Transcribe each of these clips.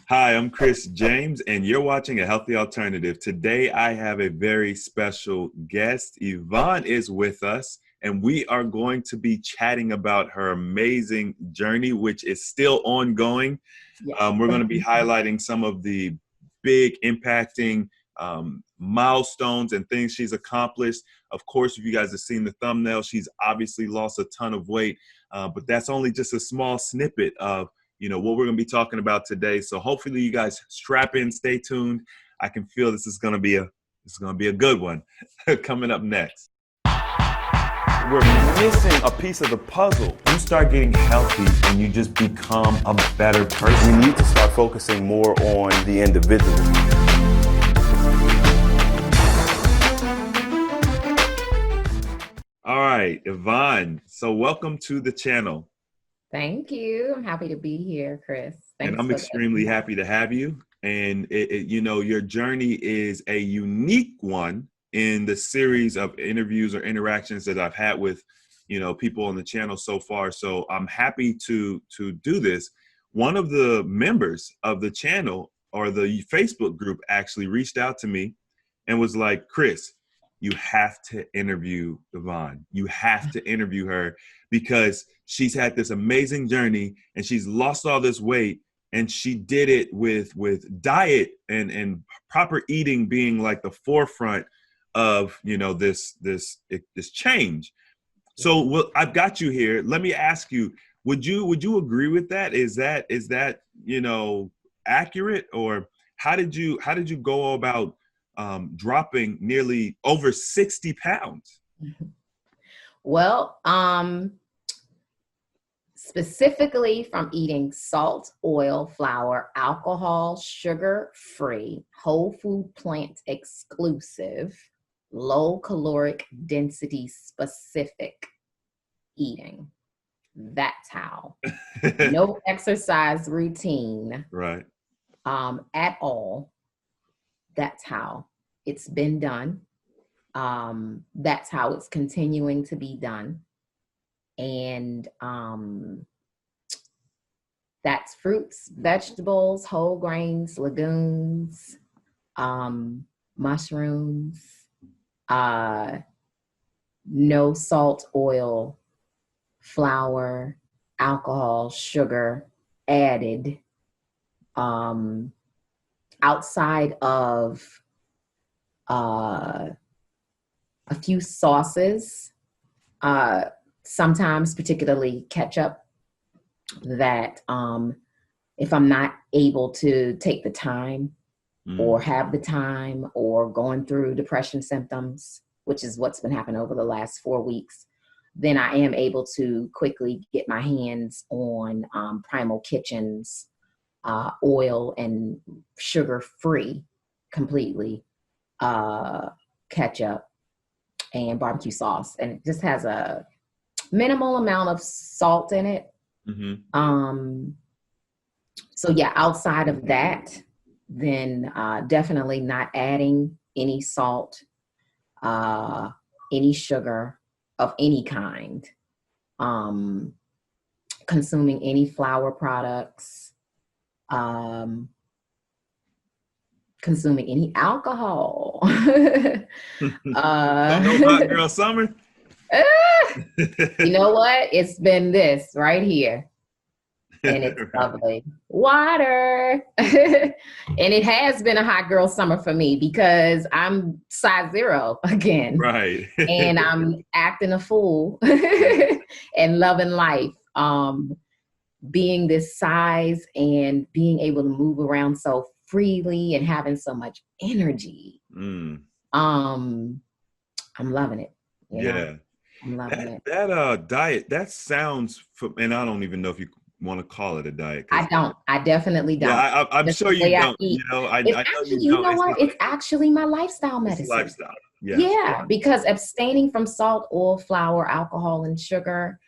Hi, I'm Chris James, and you're watching A Healthy Alternative. Today, I have a very special guest. Evon is with us, and we are going to be chatting about her amazing journey, which is still ongoing. Yes. We're going to be highlighting some of the big impacting milestones and things she's accomplished. Of course, if you guys have seen the thumbnail, she's obviously lost a ton of weight, but that's only just a small snippet of what we're going to be talking about today. So hopefully you guys strap in, stay tuned. I can feel this is going to be a good one coming up next. We're missing a piece of the puzzle. You start getting healthy and you just become a better person. We need to start focusing more on the individual. All right, Evon. So welcome to the channel. Thank you. I'm happy to be here, Chris. Thanks. And I'm extremely happy to have you. And your journey is a unique one in the series of interviews or interactions that I've had with, people on the channel so far. So I'm happy to do this. One of the members of the channel or the Facebook group actually reached out to me and was like, Chris, you have to interview Evon. You have to interview her because she's had this amazing journey and she's lost all this weight, and she did it with diet and proper eating being like the forefront of this change. So I've got you here. Let me ask you, would you agree with that? Is that accurate, or how did you go about dropping nearly over 60 pounds? Well, specifically from eating salt, oil, flour, alcohol, sugar-free, whole food plant exclusive, low caloric density specific eating. That's how. No exercise routine. Right. At all. That's how it's been done. That's how it's continuing to be done. And that's fruits, vegetables, whole grains, legumes, mushrooms, no salt, oil, flour, alcohol, sugar added. Outside of a few sauces, sometimes particularly ketchup, that if I'm not able to take the time or have the time or going through depression symptoms, which is what's been happening over the last 4 weeks, then I am able to quickly get my hands on Primal Kitchen's oil and sugar-free completely ketchup and barbecue sauce, and it just has a minimal amount of salt in it. So yeah, outside of that, then definitely not adding any salt, any sugar of any kind, consuming any flour products, consuming any alcohol. No hot girl summer. You know what? It's been this right here. And it's lovely. Water. And it has been a hot girl summer for me because I'm size 0 again. Right. And I'm acting a fool and loving life. Being this size and being able to move around so freely and having so much energy. I'm loving it. Yeah. I'm loving it. That diet, that sounds, and I don't even know if you want to call it a diet. I don't. I definitely don't. Yeah, I'm sure you don't. It's actually my lifestyle medicine. It's lifestyle. Yeah, because abstaining from salt, oil, flour, alcohol, and sugar,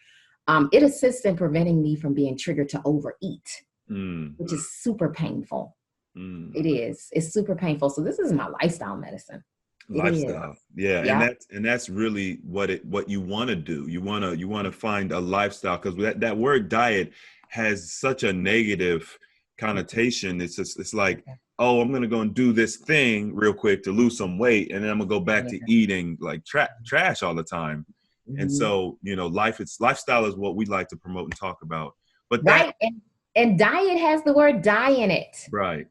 it assists in preventing me from being triggered to overeat, which is super painful. It is. It's super painful. So this is my lifestyle medicine. Lifestyle. Yeah. And that's really what you want to do. You want to find a lifestyle, because that word diet has such a negative connotation. It's just, it's like, oh, I'm going to go and do this thing real quick to lose some weight. And then I'm gonna go back to eating like trash all the time. And so, you know, lifestyle is what we like to promote and talk about. But right. And diet has the word die in it. Right.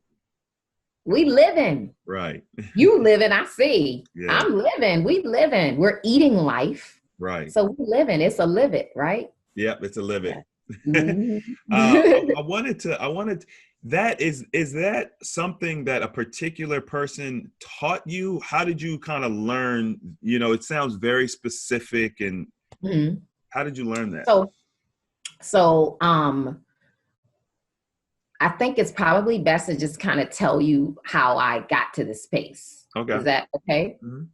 We living. Right. You living, I see. Yeah. I'm living. We living. We're eating life. Right. So we living. It's a live it, right? Yep, it's a live it. Mm-hmm. I wanted that is that something that a particular person taught you? How did you kind of learn? You know, it sounds very specific, and how did you learn that? So I think it's probably best to just kind of tell you how I got to this space. Okay. Is that okay? Mm-hmm.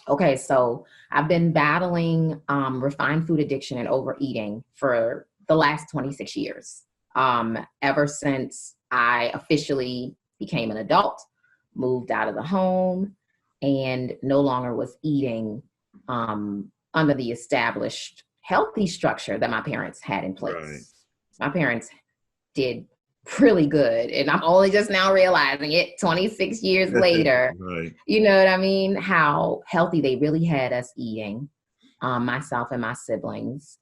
Okay, so I've been battling refined food addiction and overeating for the last 26 years. Ever since I officially became an adult, moved out of the home, and no longer was eating under the established healthy structure that my parents had in place. Right. My parents did really good, and I'm only just now realizing it 26 years later. Right. You know what I mean? How healthy they really had us eating, myself and my siblings.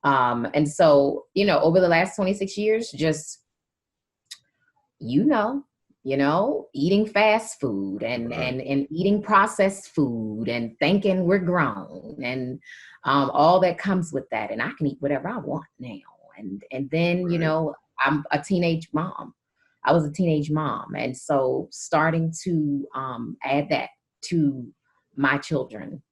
And so, you know, over the last 26 years, just, you know, eating fast food and eating processed food and thinking we're grown and all that comes with that. And I can eat whatever I want now. And then, you know, I'm a teenage mom. I was a teenage mom. And so starting to add that to my children,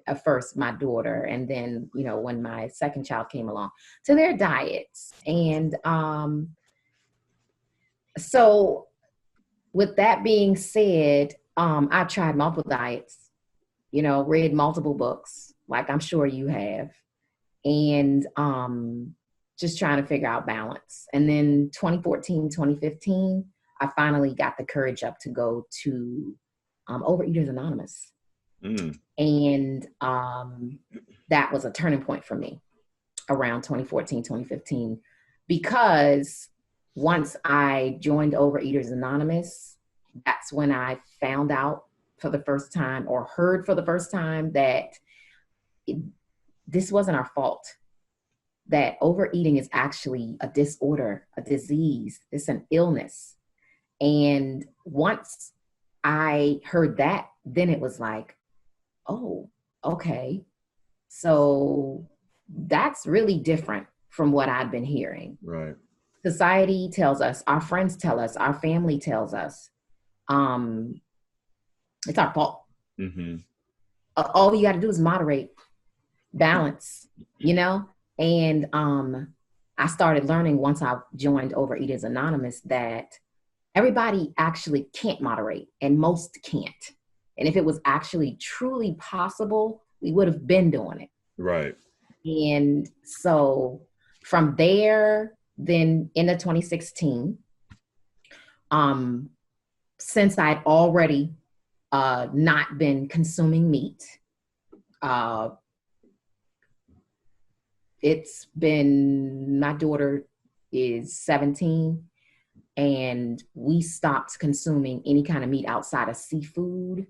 at first my daughter, and then, you know, when my second child came along, to their diets. And so with that being said, I tried multiple diets, you know, read multiple books, like I'm sure you have. And just trying to figure out balance. And then 2014, 2015, I finally got the courage up to go to Overeaters Anonymous. And that was a turning point for me around 2014, 2015, because once I joined Overeaters Anonymous, that's when I found out for the first time, or heard for the first time, that this wasn't our fault. That overeating is actually a disorder, a disease. It's an illness. And once I heard that, then it was like, oh, okay. So that's really different from what I'd been hearing. Right. Society tells us, our friends tell us, our family tells us, it's our fault. Mm-hmm. All you got to do is moderate, balance, you know? And I started learning once I joined Overeaters Anonymous that everybody actually can't moderate, and most can't. And if it was actually truly possible, we would have been doing it. Right. And so from there, then into 2016, since I'd already not been consuming meat, it's been, my daughter is 17, and we stopped consuming any kind of meat outside of seafood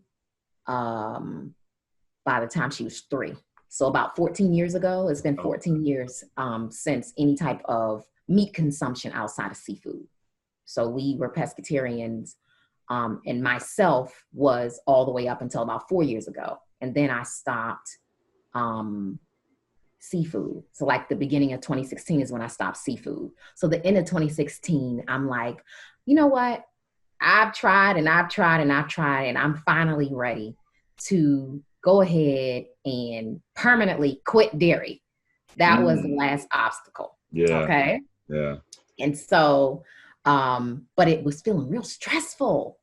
by the time she was 3. So about 14 years ago, it's been 14 years since any type of meat consumption outside of seafood. So we were pescatarians, and myself was all the way up until about 4 years ago. And then I stopped seafood. So like the beginning of 2016 is when I stopped seafood. So the end of 2016, I'm like, you know what? I've tried and I've tried and I've tried, and I'm finally ready to go ahead and permanently quit dairy. That was the last obstacle. Yeah. Okay. Yeah. And so, but it was feeling real stressful.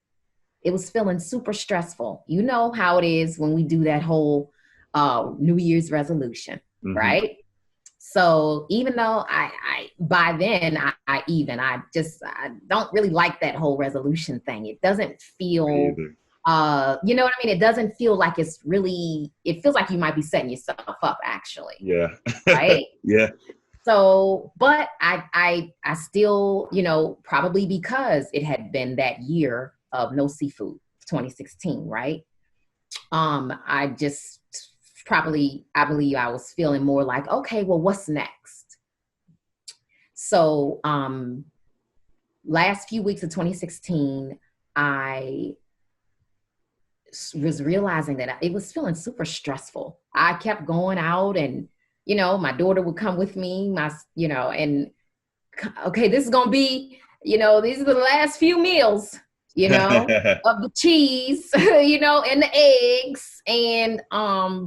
It was feeling super stressful. You know how it is when we do that whole New Year's resolution. Mm-hmm. Right. So even though I by then I don't really like that whole resolution thing. It doesn't feel, you know what I mean? It doesn't feel like it's really, it feels like you might be setting yourself up actually. Yeah. Right. Yeah. So, but I still, you know, probably because it had been that year of no seafood, 2016, right? I just probably, I believe I was feeling more like, okay, well, what's next? So, last few weeks of 2016, I was realizing that it was feeling super stressful. I kept going out and, you know, my daughter would come with me, you know, and okay, this is going to be, you know, these are the last few meals, you know, of the cheese, you know, and the eggs and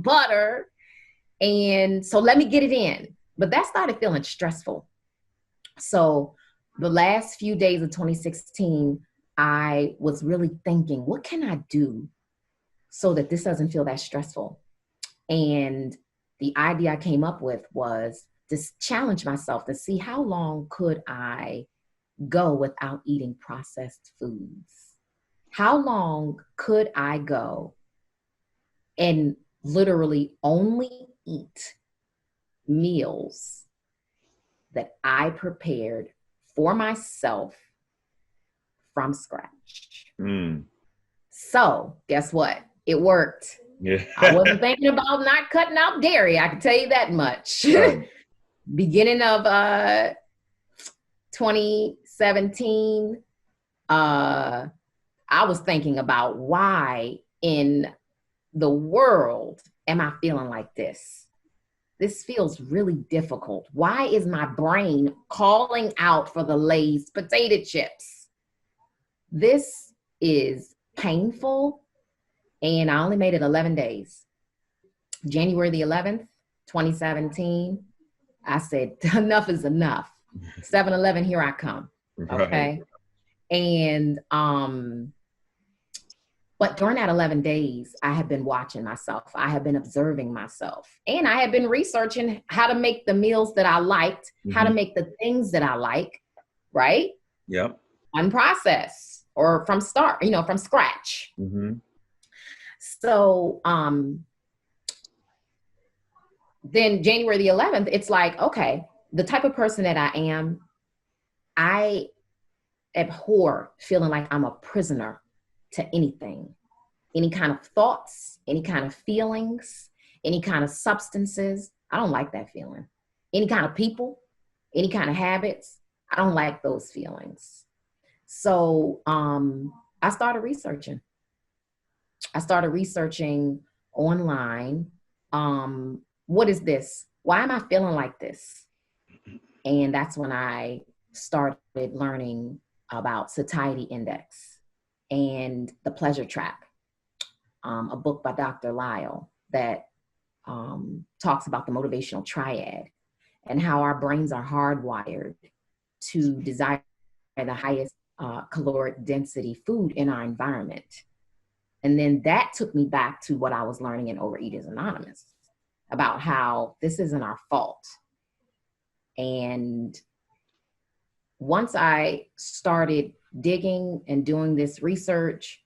butter. And so let me get it in. But that started feeling stressful. So the last few days of 2016, I was really thinking, what can I do so that this doesn't feel that stressful? And the idea I came up with was to challenge myself to see how long could I go without eating processed foods? How long could I go and literally only eat meals that I prepared for myself from scratch? So guess what? It worked. Yeah. I wasn't thinking about not cutting out dairy. I can tell you that much. Beginning of 2017, I was thinking about why in the world am I feeling like this? This feels really difficult. Why is my brain calling out for the Lay's potato chips? This is painful, and I only made it 11 days. January the 11th, 2017, I said, enough is enough. 7-Eleven, here I come. Okay. Right. And, but during that 11 days, I have been watching myself. I have been observing myself. And I have been researching how to make the meals that I liked, how to make the things that I like, right? Yep. Unprocessed or from start, you know, from scratch. So, then January the 11th, it's like, okay, the type of person that I am, I abhor feeling like I'm a prisoner to anything, any kind of thoughts, any kind of feelings, any kind of substances. I don't like that feeling. Any kind of people, any kind of habits. I don't like those feelings. So I started researching. Online. What is this? Why am I feeling like this? And that's when I started learning about satiety index and the pleasure trap, a book by Dr. Lyle that talks about the motivational triad and how our brains are hardwired to desire the highest caloric density food in our environment. And then that took me back to what I was learning in Overeaters Anonymous about how this isn't our fault. And once I started digging and doing this research,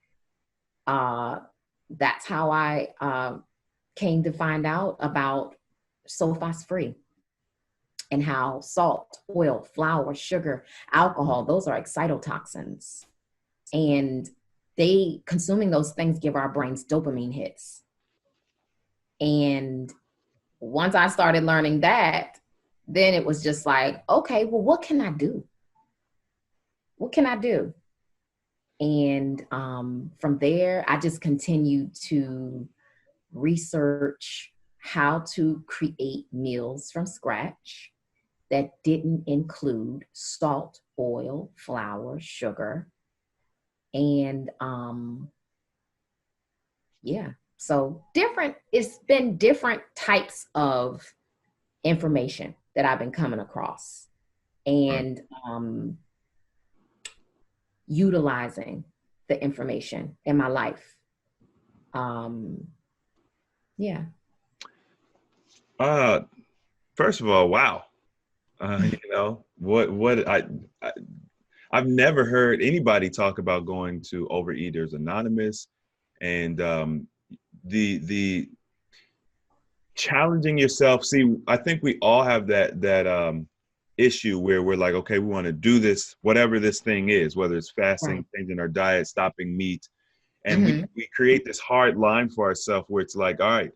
that's how I came to find out about sulfose free and how salt, oil, flour, sugar, alcohol, those are excitotoxins. And consuming those things give our brains dopamine hits. And once I started learning that, then it was just like, okay, well, what can I do? What can I do? And from there, I just continued to research how to create meals from scratch that didn't include salt, oil, flour, sugar. And so it's been different types of information that I've been coming across and utilizing the information in my life. First of all, wow. You know, I've never heard anybody talk about going to Overeaters Anonymous and the challenging yourself. See, I think we all have that issue where we're like, okay, we want to do this, whatever this thing is, whether it's fasting, Right. changing our diet, stopping meat. And Mm-hmm. we create this hard line for ourselves where it's like, all right,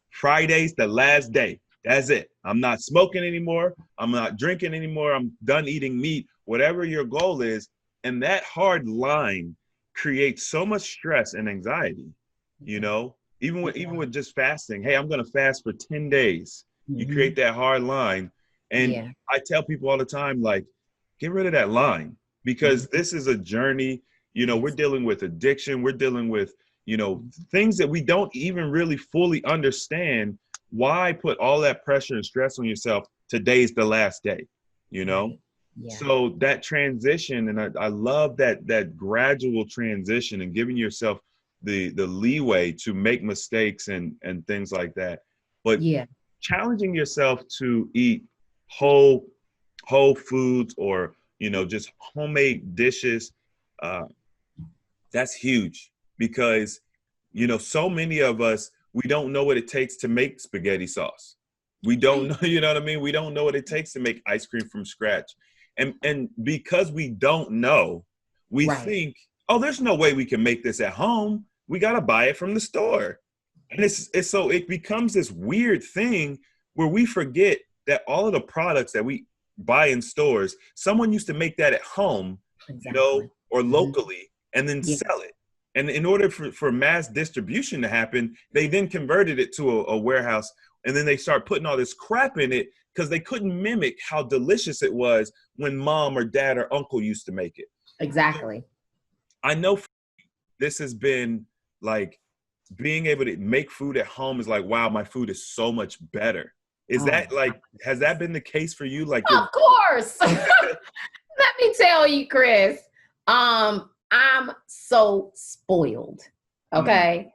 Friday's the last day. That's it. I'm not smoking anymore. I'm not drinking anymore. I'm done eating meat, whatever your goal is. And that hard line creates so much stress and anxiety, you know, even with just fasting. Hey, I'm going to fast for 10 days. You Mm-hmm. create that hard line. And Yeah. I tell people all the time, like, get rid of that line, because this is a journey. You know, we're dealing with addiction. We're dealing with, you know, things that we don't even really fully understand. Why put all that pressure and stress on yourself? Today's the last day, you know? Right. Yeah. So that transition, and I love that gradual transition and giving yourself the leeway to make mistakes and things like that. But Yeah. challenging yourself to eat whole foods, or, you know, just homemade dishes, that's huge, because, you know, so many of us, we don't know what it takes to make spaghetti sauce. We don't know, you know what I mean? We don't know what it takes to make ice cream from scratch. And because we don't know, we Right. think, oh, there's no way we can make this at home. We got to buy it from the store. And it's so it becomes this weird thing where we forget that all of the products that we buy in stores, someone used to make that at home, you know, or locally, and then sell it. And in order for mass distribution to happen, they then converted it to a warehouse, and then they start putting all this crap in it because they couldn't mimic how delicious it was when mom or dad or uncle used to make it. Exactly. I know this has been like, being able to make food at home is like, wow, my food is so much better. Is that like, has that been the case for you? Like, of course. Let me tell you, Chris, I'm so spoiled. Okay.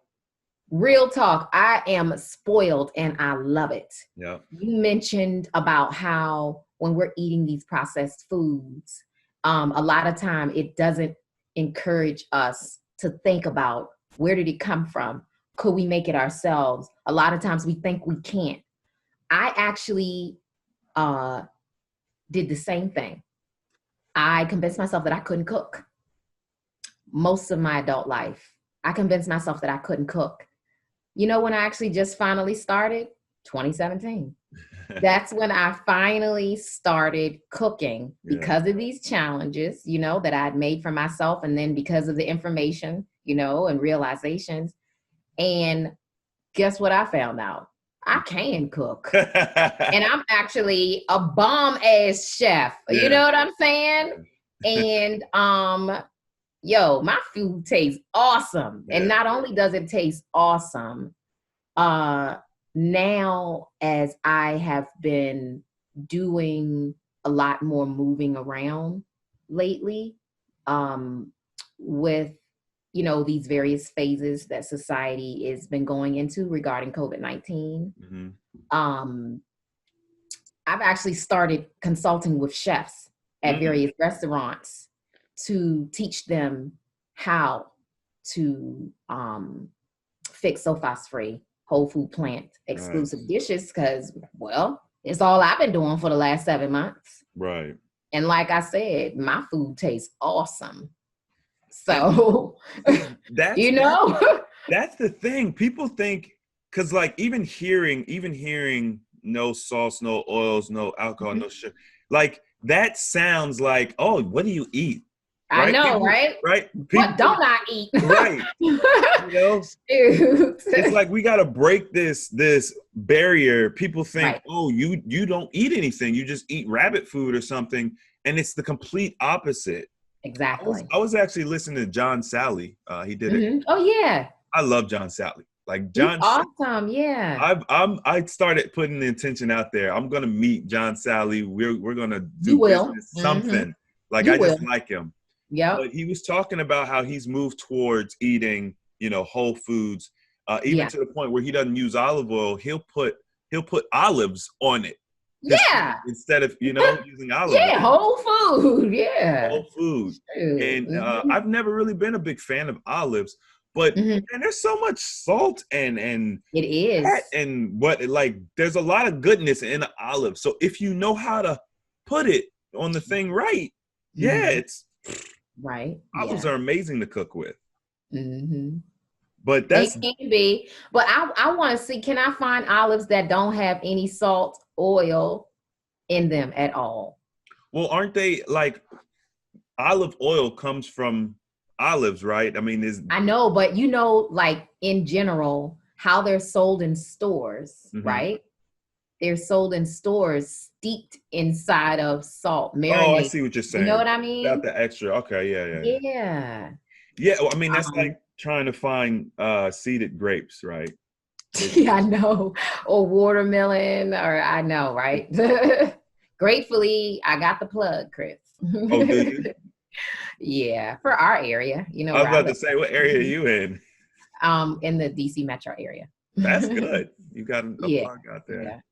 Real talk. I am spoiled and I love it. Yeah. You mentioned about how when we're eating these processed foods, a lot of time it doesn't encourage us to think about, where did it come from? Could we make it ourselves? A lot of times we think we can't. I actually did the same thing. I convinced myself that I couldn't cook. Most of my adult life, I convinced myself that I couldn't cook. You know when I actually just finally started? 2017. That's when I finally started cooking because of these challenges, you know, that I'd made for myself. And then because of the information, you know, and realizations. And guess what I found out? I can cook. And I'm actually a bomb ass chef. You know what I'm saying? And yo, my food tastes awesome. And not only does it taste awesome, now as I have been doing a lot more moving around lately, with, you know, these various phases that society has been going into regarding COVID-19. I've actually started consulting with chefs at various restaurants to teach them how to fix sulfose-free, whole food plant exclusive dishes, because, well, it's all I've been doing for the last 7 months. Right. And like I said, my food tastes awesome. So, you know, that's the thing. People think, because like even hearing no sauce, no oils, no alcohol, no sugar, like that sounds like, oh, what do you eat? Right? I know, people, right? Right? People, what don't I eat? Right. You know, it's like we got to break this barrier. People think, oh, you don't eat anything. You just eat rabbit food or something. And it's the complete opposite. Exactly. I was actually listening to John Sally. He did it. Oh yeah. I love John Sally. Like John. He's awesome. Yeah. I started putting the intention out there. I'm gonna meet John Sally. We're gonna do business, something. Like I just like him. Yeah. But he was talking about how he's moved towards eating, you know, whole foods, even to the point where he doesn't use olive oil. He'll put olives on it. Yeah. Instead of, you know, using olive oil. Whole food. Yeah. Whole food. And I've never really been a big fan of olives, But Mhm. man, there's so much salt and It is. fat and there's a lot of goodness in an olive. So if you know how to put it on the thing right, yeah, Mhm. it's Right. olives Yeah. are amazing to cook with. Hmm. But They that's can be, but I want to see, can I find olives that don't have any salt, oil in them at all? well, aren't they like olive oil comes from olives, right? I mean, is I know, but you know, like in general, how they're sold in stores, mhm. right? They're sold in stores steeped inside of salt, Oh, I marinate. see what you're You know saying. what I Without mean? the extra. Okay, yeah. Yeah. Yeah, well, I mean, that's like Um, trying to find seeded grapes, right? It's yeah, I know. Or watermelon, or I know, right? Gratefully, I got the plug, Chris. oh, do you? Yeah, for our area, I was where I about to live. say, what area are you in? In the DC metro area. That's good. You got a Yeah, plug out there.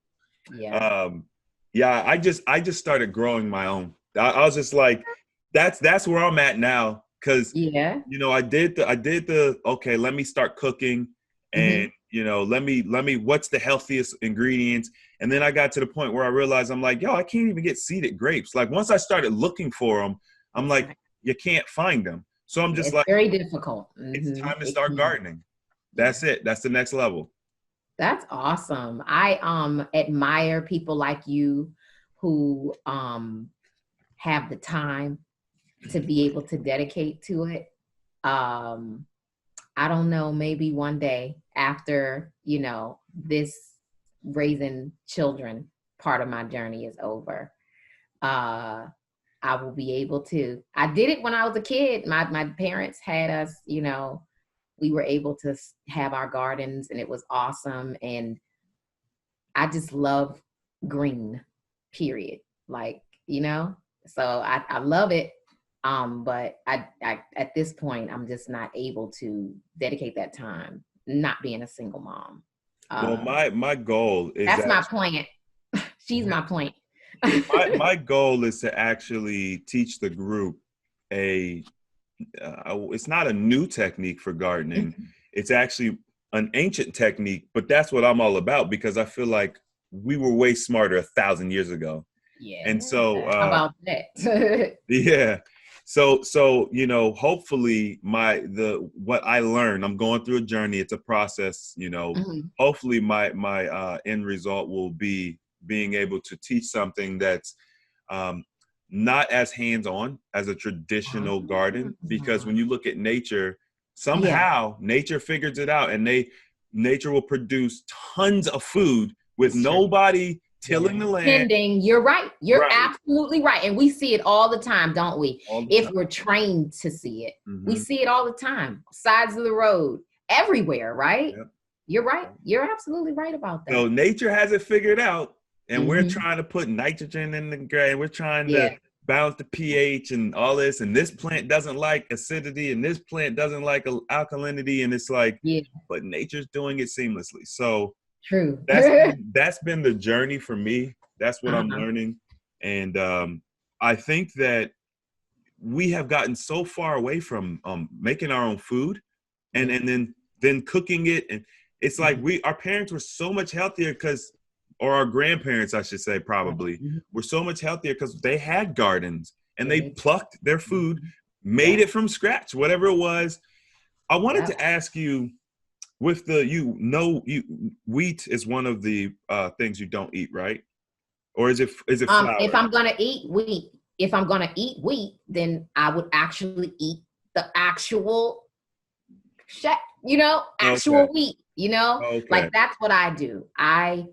yeah, yeah. Um, yeah, I just started growing my own. I was just like, that's where I'm at now. Cause Yeah. I did the okay, let me start cooking and Hmm. let me what's the healthiest ingredients? And then I got to the point where I realized I'm like, yo, I can't even get seeded grapes. Like once I started looking for them, I'm like, Right. you can't find them. So I'm Yeah, just it's like, very difficult. it's Hmm. time to It start can. gardening. Yeah. That's it. That's the next level. That's awesome. I admire people like you who have the time to be able to dedicate to it. Um I don't know, maybe one day after, this raising children part of my journey is over, uh I will be able to. I did it when I was a kid. My parents had us, we were able to have our gardens and it was awesome. And I just love green, period. Like, so I love it. But I at this point I'm just not able to dedicate that time, not being a single mom. Well, Uh my goal is that's my actually point. She's my point. my goal is to actually teach the group a it's not a new technique for gardening. It's actually an ancient technique, but that's what I'm all about because I feel like we were way smarter 1,000 years ago. And so Yeah. How about that? yeah. So hopefully what I learned, I'm going through a journey, it's a process, Mhm. hopefully my end result will be being able to teach something that's um, not as hands-on as a traditional garden, because when you look at nature, Yeah. somehow nature figures it out and nature will produce tons of food with It's true. nobody Yeah. tilling the land. Pending. You're right. You're Right. absolutely right. And we see it all the time, don't we? All the If time. we're trained to see it, we Hmm. see it all the time. Sides of the road, everywhere, right? Yep. You're right. You're absolutely right about So that. nature has it figured out, and we're Hmm. trying to put nitrogen in the ground. We're trying to Yeah. balance the pH and all this. And this plant doesn't like acidity, and this plant doesn't like alkalinity. And it's like, Yeah. but nature's doing it seamlessly. So True. that's been the journey for me. That's what I'm Uh-huh. learning, and I think that we have gotten so far away from making our own food, and Yeah. and then cooking it, and it's like Mhm. our parents were so much healthier because, or our grandparents I should say Right. probably, Mhm. were so much healthier because they had gardens and Yeah, they they plucked their food, Mhm. made Yeah. it from scratch, whatever it was. I wanted Yeah. to ask you, with wheat is one of the things you don't eat, right? Or is it If flour? I'm gonna eat wheat, then I would actually eat the actual Okay. actual wheat, Okay. like that's what I do. I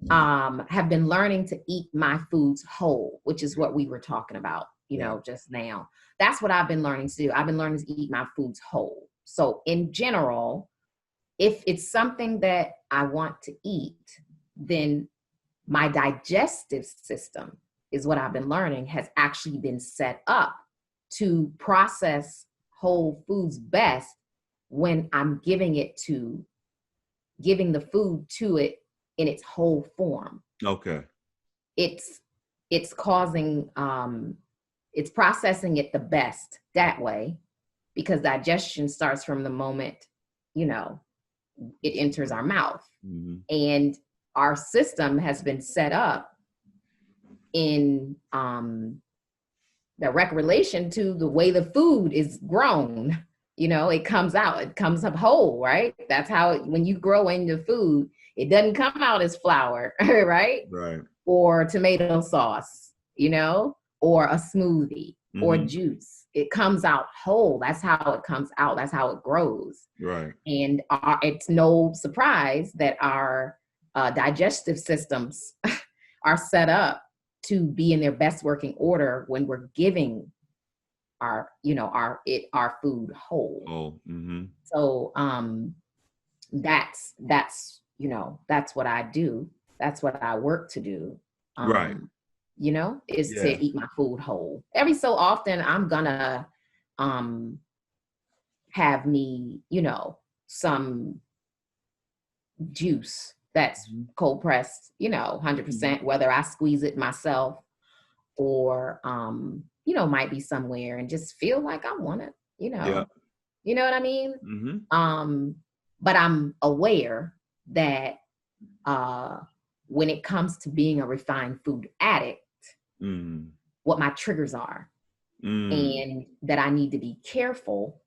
have been learning to eat my foods whole, which is what we were talking about, Yeah. just now. That's what I've been learning to do. I've been learning to eat my foods whole. So in general, if it's something that I want to eat, then my digestive system is what I've been learning has actually been set up to process whole foods best when I'm giving the food to it in its whole form. Okay. It's it's causing it's processing it the best that way, because digestion starts from the moment it enters our mouth. Mm-hmm. And our system has been set up in direct relation to the way the food is grown. It comes up whole, right? That's how when you grow into food, it doesn't come out as flour, right? Right. Or tomato sauce, or a smoothie or juice. It comes out whole. That's how it comes out. That's how it grows. Right. And it's no surprise that our digestive systems are set up to be in their best working order when we're giving our food whole. Oh. Mm-hmm. So that's what I do. That's what I work to do. Right. Is to eat my food whole. Every so often I'm gonna have me, some juice that's cold pressed, 100%, whether I squeeze it myself or, might be somewhere and just feel like I want it, you know what I mean? Mm-hmm. But I'm aware that when it comes to being a refined food addict, what my triggers are, and that I need to be careful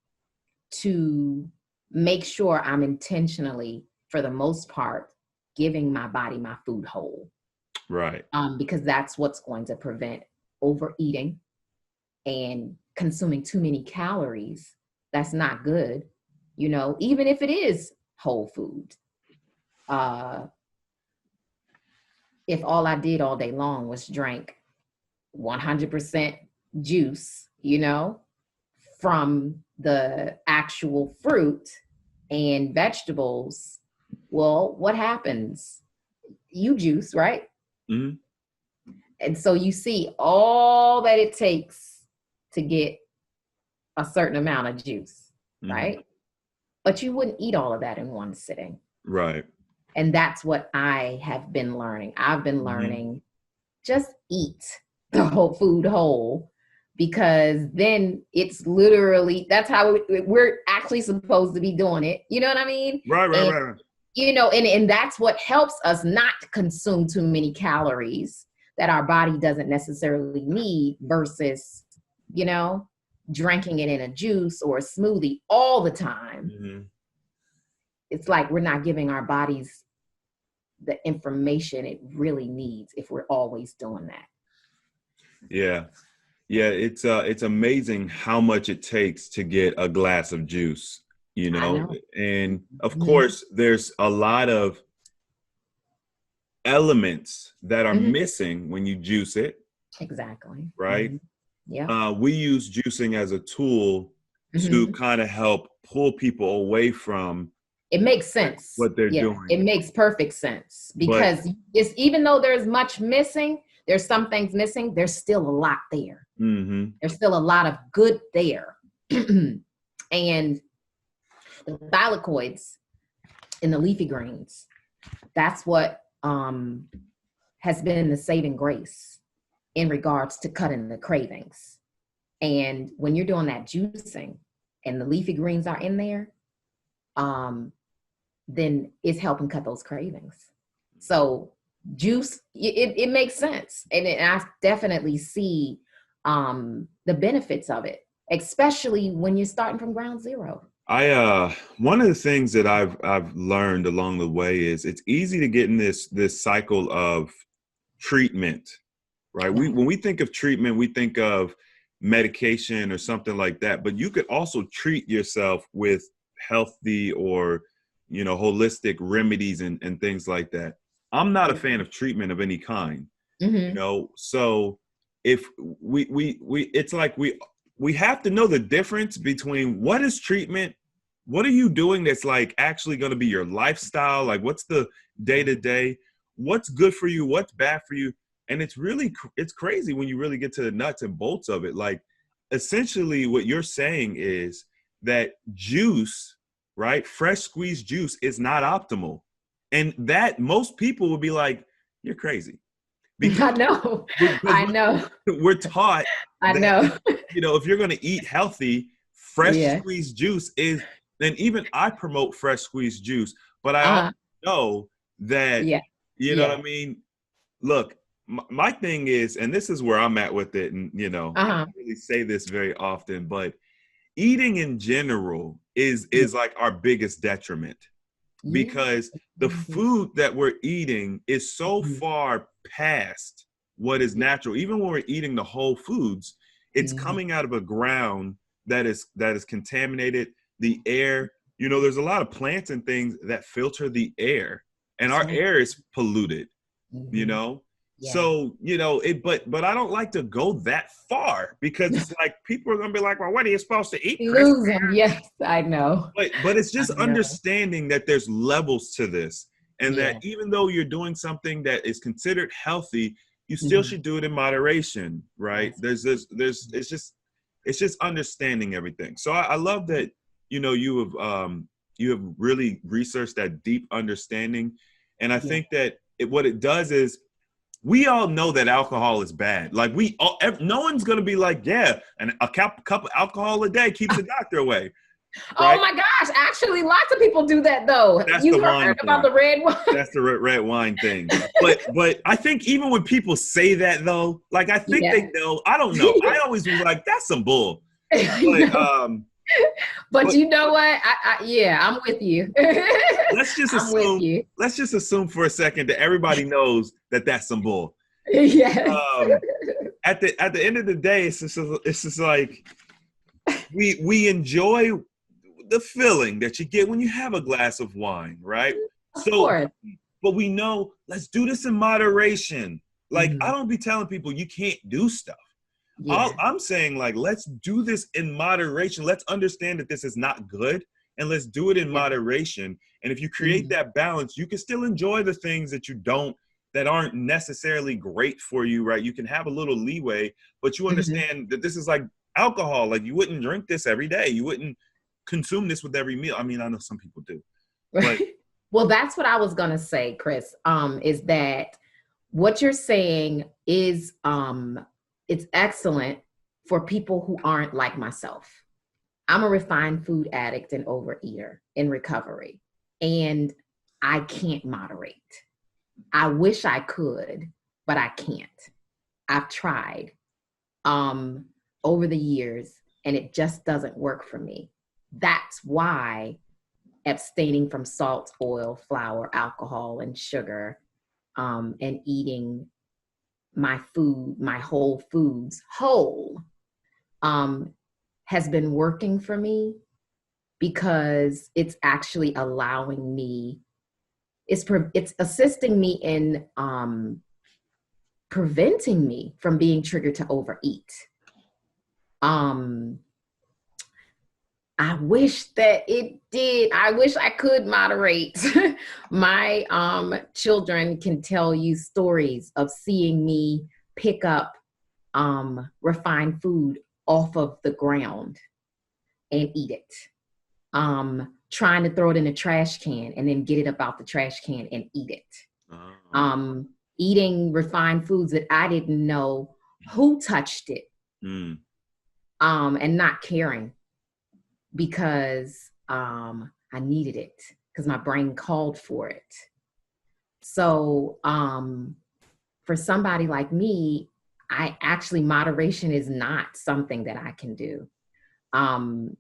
to make sure I'm intentionally, for the most part, giving my body my food whole. Right. Because that's what's going to prevent overeating and consuming too many calories. That's not good, even if it is whole food. If all I did all day long was drink 100% juice, from the actual fruit and vegetables, well, what happens? You juice, right? Mm-hmm. And so you see all that it takes to get a certain amount of juice, right? But you wouldn't eat all of that in one sitting. Right. And that's what I have been learning. I've been learning, just eat the whole food whole, because then it's literally, that's how we're actually supposed to be doing it. You know what I mean? Right. And that's what helps us not consume too many calories that our body doesn't necessarily need versus, drinking it in a juice or a smoothie all the time. It's like we're not giving our bodies the information it really needs if we're always doing that. Yeah. It's amazing how much it takes to get a glass of juice, and of course there's a lot of elements that are missing when you juice it. Exactly. Right. Yeah. We use juicing as a tool to kind of help pull people away from. It makes sense what they're doing. It makes perfect sense, because it's, even though there's much missing, there's some things missing, there's still a lot there. There's still a lot of good there. And the thylakoids in the leafy greens, that's what has been the saving grace in regards to cutting the cravings. And when you're doing that juicing and the leafy greens are in there, then it's helping cut those cravings. So juice, it makes sense. And I definitely see the benefits of it, especially when you're starting from ground zero. One of the things that I've learned along the way is it's easy to get in this cycle of treatment, right? When we think of treatment, we think of medication or something like that, but you could also treat yourself with healthy or, holistic remedies and things like that. I'm not a fan of treatment of any kind, so if we it's like we have to know the difference between what is treatment, what are you doing that's like actually going to be your lifestyle, like what's the day-to-day, what's good for you, what's bad for you. And it's crazy when you really get to the nuts and bolts of it. Like essentially what you're saying is that juice, right, fresh squeezed juice is not optimal, and that most people would be like, you're crazy. I know. We're taught I know. If you're going to eat healthy, fresh squeezed juice is and even I promote fresh squeezed juice, but I also Uh-huh. know that, Yeah. you know Yeah. what I mean? Look, my thing is, and this is where I'm at with it, and I Uh-huh. don't really say this very often, but eating in general Yeah. is like our biggest detriment, Yes. because the food that we're eating is so Mhm. far past what is natural. Even when we're eating the whole foods, it's Mhm. coming out of a ground that is contaminated. The air, there's a lot of plants and things that filter the air, and That's our right. air is polluted, you Mhm. know Yes. so it, but I don't like to go that far, because it's like people are gonna be like, well, what are you supposed to eat, Chris? Lose them. Yes, I know. But it's I just know. understanding that there's levels to this, and that Yes. even though you're doing something that is considered healthy, you still Mhm. should do it in moderation, right? Yes. There's it's just understanding everything. So I love that you have really researched that deep understanding. And I Yeah. think that what it does is, we all know that alcohol is bad. Like, no one's gonna be like, yeah, and a cup of alcohol a day keeps the doctor away, Oh right? my gosh! Actually, lots of people do that though. That's the You heard wine about thing. the red one? That's the red wine thing. But I think even when people say that, though, like, I think Yeah. they know. I don't know. I always was like, that's some bull. I But know. But but you know what? Yeah, I'm with you. let's just I'm with assume you. let's just assume for a second that everybody knows that that's some bull. Yes. Um, at the end of the day, it's just like, we enjoy the feeling that you get when you have a glass of wine, right? Of So, course. but we know, let's do this in moderation. Like, I Mhm. don't be telling people you can't do stuff. Yeah. I'm saying, like, let's do this in moderation. Let's understand that this is not good, and let's do it in Yeah. moderation. And if you create Mhm. that balance, you can still enjoy the things that aren't necessarily great for you, right? You can have a little leeway, but you Mhm. understand that this is like alcohol. Like, you wouldn't drink this every day. You wouldn't consume this with every meal. I mean, I know some people do, but Well, that's what I was gonna say, Chris. Is that what you're saying is it's excellent for people who aren't like myself. I'm a refined food addict and overeater in recovery, and I can't moderate. I wish I could, but I can't. I've tried um, over the years, and it just doesn't work for me. That's why abstaining from salt, oil, flour, alcohol, and sugar, and eating my food, my whole foods, um, has been working for me, because it's actually allowing me, it's assisting me in preventing me from being triggered to overeat. Um, I wish that it did. I wish I could moderate. My children can tell you stories of seeing me pick up refined food off of the ground and eat it. Trying to throw it in a trash can and then get it up out the trash can and eat it. uh, Eating refined foods that I didn't know who touched it, mm, and not caring, because I needed it, because my brain called for it. So for somebody like me, moderation is not something that I can do. And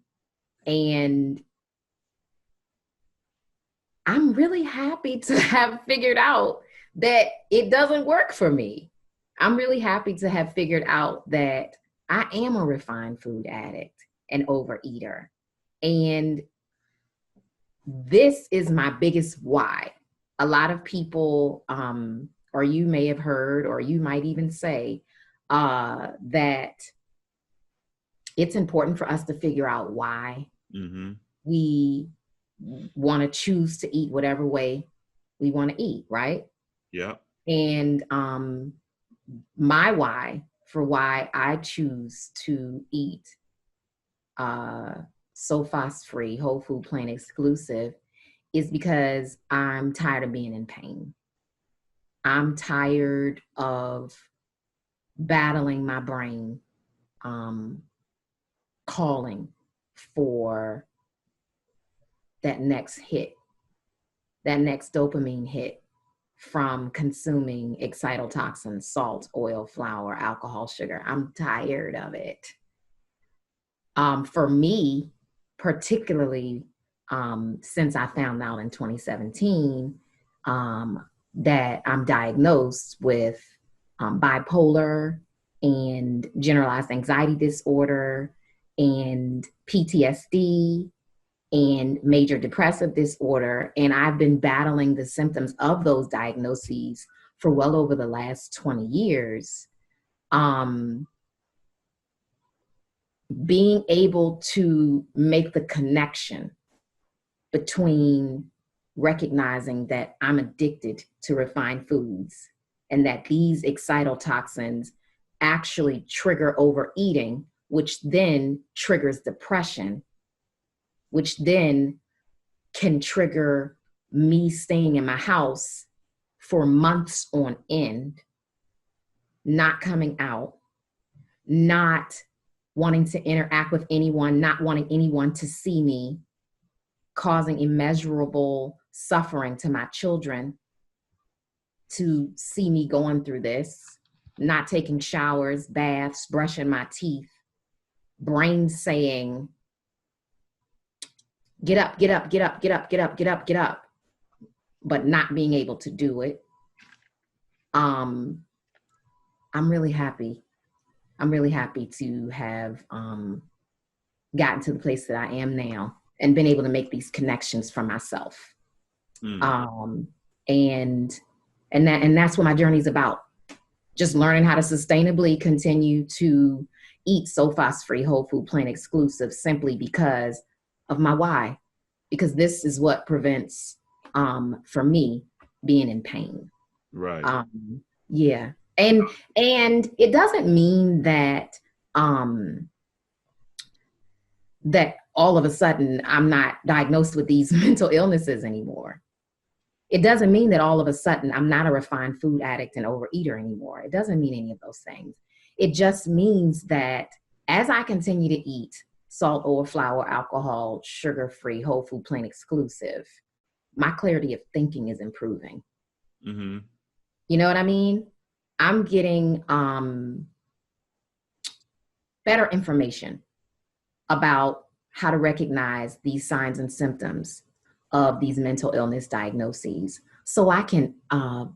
I'm really happy to have figured out that it doesn't work for me. I'm really happy to have figured out that I am a refined food addict and overeater. And this is my biggest why. A lot of people, or you may have heard, or you might even say, that it's important for us to figure out why mm-hmm. we want to choose to eat whatever way we want to eat, right? Yeah. And my why for why I choose to eat SoFast free, whole food plant exclusive, is because I'm tired of being in pain. I'm tired of battling my brain, calling for that next hit, that next dopamine hit from consuming excitotoxins, salt, oil, flour, alcohol, sugar. I'm tired of it. For me, particularly since I found out in 2017 that I'm diagnosed with bipolar and generalized anxiety disorder and PTSD and major depressive disorder. And I've been battling the symptoms of those diagnoses for well over the last 20 years. Being able to make the connection between recognizing that I'm addicted to refined foods and that these excitotoxins actually trigger overeating, which then triggers depression, which then can trigger me staying in my house for months on end, not coming out, not wanting to interact with anyone, not wanting anyone to see me, causing immeasurable suffering to my children to see me going through this, not taking showers, baths, brushing my teeth, brain saying, get up, get up, get up, get up, get up, get up, get up, but not being able to do it. I'm really happy. I'm really happy to have gotten to the place that I am now and been able to make these connections for myself. And that's what my journey is about. Just learning how to sustainably continue to eat sulfose-free, whole food, plant exclusive, simply because of my why. Because this is what prevents, for me, being in pain. Right. Yeah. And it doesn't mean that that all of a sudden I'm not diagnosed with these mental illnesses anymore. It doesn't mean that all of a sudden I'm not a refined food addict and overeater anymore. It doesn't mean any of those things. It just means that as I continue to eat salt, oil, flour, alcohol, sugar-free, whole food, plant exclusive, my clarity of thinking is improving. Mm-hmm. You know what I mean? I'm getting better information about how to recognize these signs and symptoms of these mental illness diagnoses. So I can, I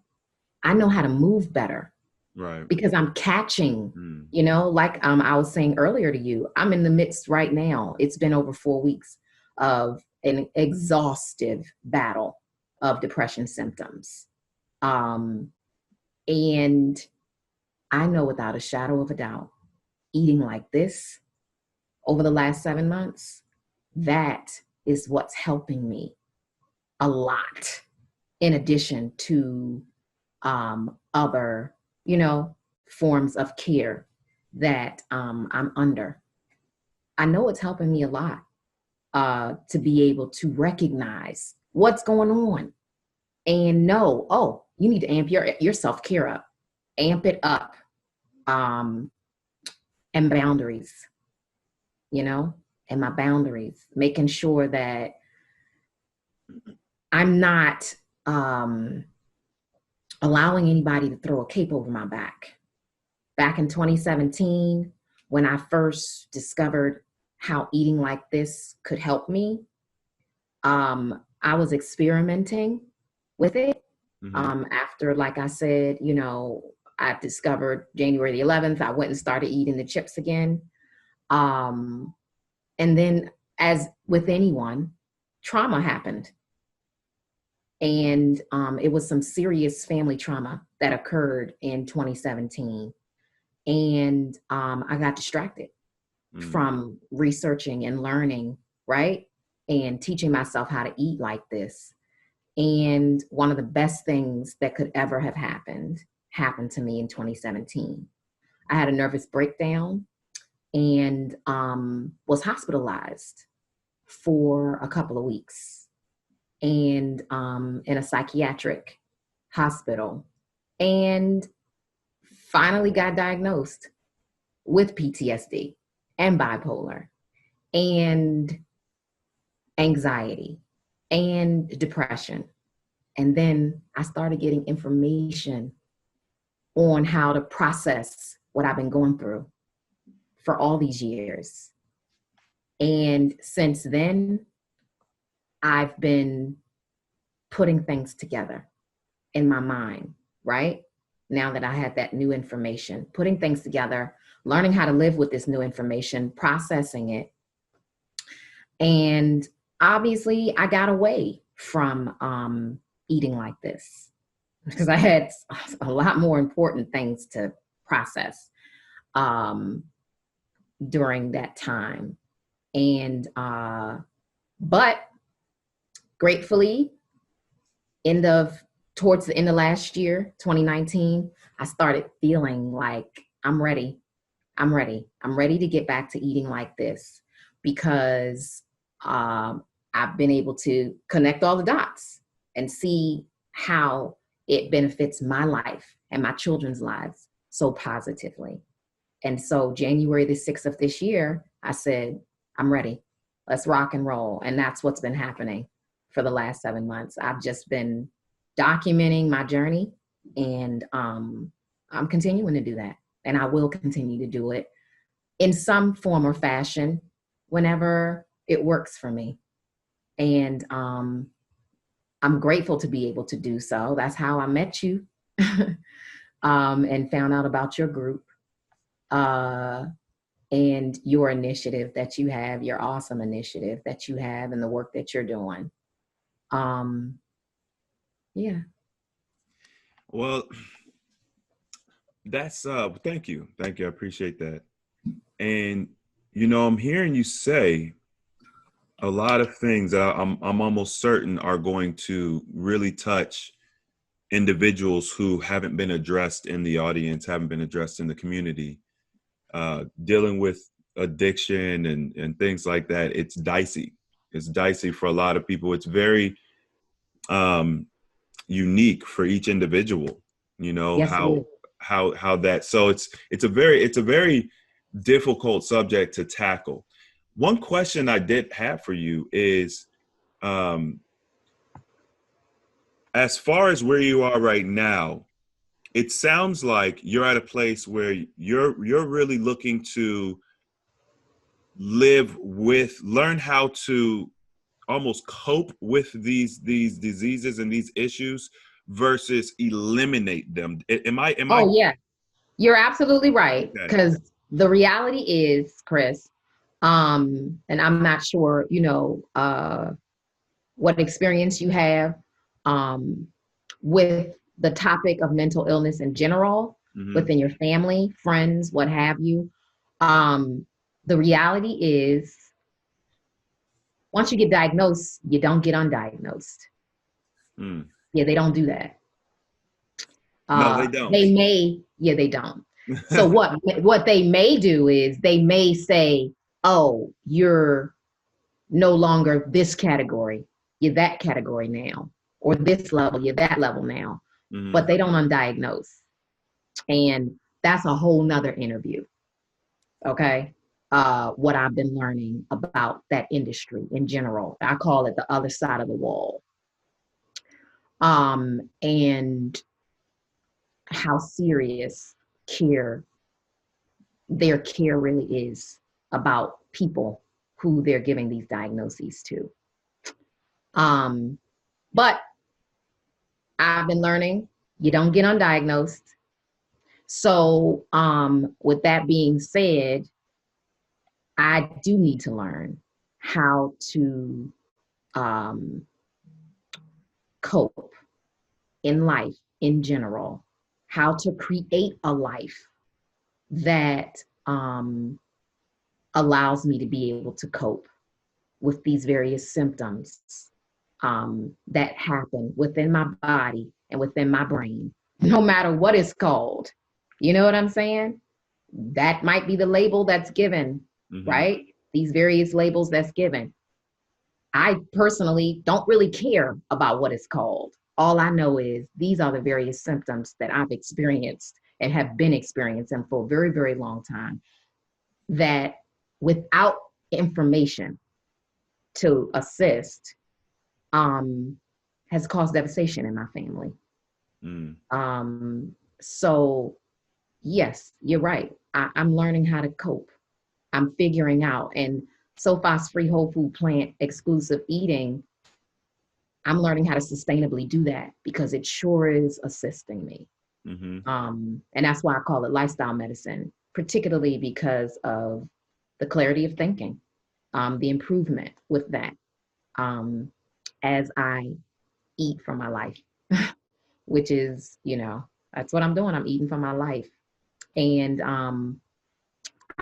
know how to move better. Right. Because I'm catching, you know, like I was saying earlier to you, I'm in the midst right now. It's been over 4 weeks of an exhaustive battle of depression symptoms. And I know without a shadow of a doubt, eating like this over the last 7 months, that is what's helping me a lot, in addition to other, you know, forms of care that I'm under. I know it's helping me a lot to be able to recognize what's going on and know, oh, you need to amp your self-care up, amp it up, and boundaries, you know, and my boundaries, making sure that I'm not allowing anybody to throw a cape over my back. Back in 2017, when I first discovered how eating like this could help me, I was experimenting with it. After, like I said, you know, I discovered January the 11th, I went and started eating the chips again. And then, as with anyone, trauma happened. And it was some serious family trauma that occurred in 2017. And I got distracted from researching and learning, right? And teaching myself how to eat like this. And one of the best things that could ever have happened to me in 2017. I had a nervous breakdown and was hospitalized for a couple of weeks, and in a psychiatric hospital, and finally got diagnosed with PTSD and bipolar and anxiety and depression. And then I started getting information on how to process what I've been going through for all these years. And since then, I've been putting things together in my mind, right? Now that I had that new information, putting things together, learning how to live with this new information, processing it. And obviously, I got away from eating like this because I had a lot more important things to process during that time. And, but gratefully, towards the end of last year, 2019, I started feeling like I'm ready. I'm ready to get back to eating like this because I've been able to connect all the dots and see how it benefits my life and my children's lives so positively. And so January the 6th of this year, I said, I'm ready. Let's rock and roll. And that's what's been happening for the last 7 months. I've just been documenting my journey, and I'm continuing to do that. And I will continue to do it in some form or fashion whenever it works for me. And I'm grateful to be able to do so. That's how I met you and found out about your group and your initiative that you have, your awesome initiative that you have and the work that you're doing. Yeah. Well, that's thank you. I appreciate that. And I'm hearing you say a lot of things that I'm almost certain are going to really touch individuals who haven't been addressed in the audience, haven't been addressed in the community. Dealing with addiction and things like that, it's dicey. It's dicey for a lot of people. It's very unique for each individual. Yes, how that. So it's a very difficult subject to tackle. One question I did have for you is, as far as where you are right now, it sounds like you're at a place where you're really looking to learn how to almost cope with these diseases and these issues versus eliminate them. Am I? Oh, yeah. You're absolutely right. Okay. Because the reality is, Chris, and I'm not sure, what experience you have with the topic of mental illness in general, within your family, friends, what have you. The reality is, once you get diagnosed, you don't get undiagnosed. Yeah, they don't do that. No, they don't. They don't. So what they may do is they may say, oh, you're no longer this category, you're that category now, or this level, you're that level now. But they don't undiagnose. And that's a whole nother interview. Okay. What I've been learning about that industry in general. I call it the other side of the wall. And how serious their care really is about people who they're giving these diagnoses to. But I've been learning you don't get undiagnosed. So with that being said, I do need to learn how to cope in life in general, how to create a life that allows me to be able to cope with these various symptoms that happen within my body and within my brain, no matter what it's called. You know what I'm saying? That might be the label that's given, right? These various labels that's given. I personally don't really care about what it's called. All I know is these are the various symptoms that I've experienced and have been experiencing for a very, very long time, that without information to assist, has caused devastation in my family. So yes, you're right. I'm learning how to cope. I'm figuring out, and SoFast-free whole food plant exclusive eating, I'm learning how to sustainably do that because it sure is assisting me. And that's why I call it lifestyle medicine, particularly because of the clarity of thinking, the improvement with that, as I eat for my life, which is, that's what I'm doing. I'm eating for my life. And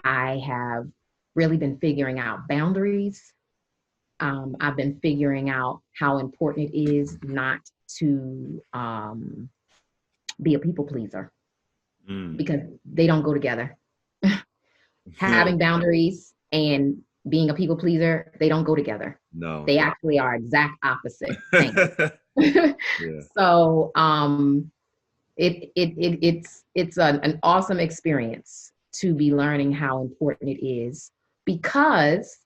I have really been figuring out boundaries. I've been figuring out how important it is not to be a people pleaser because they don't go together. Having boundaries and being a people pleaser, they don't go together. No, they actually are exact opposite things. Yeah. So it's an awesome experience to be learning how important it is, because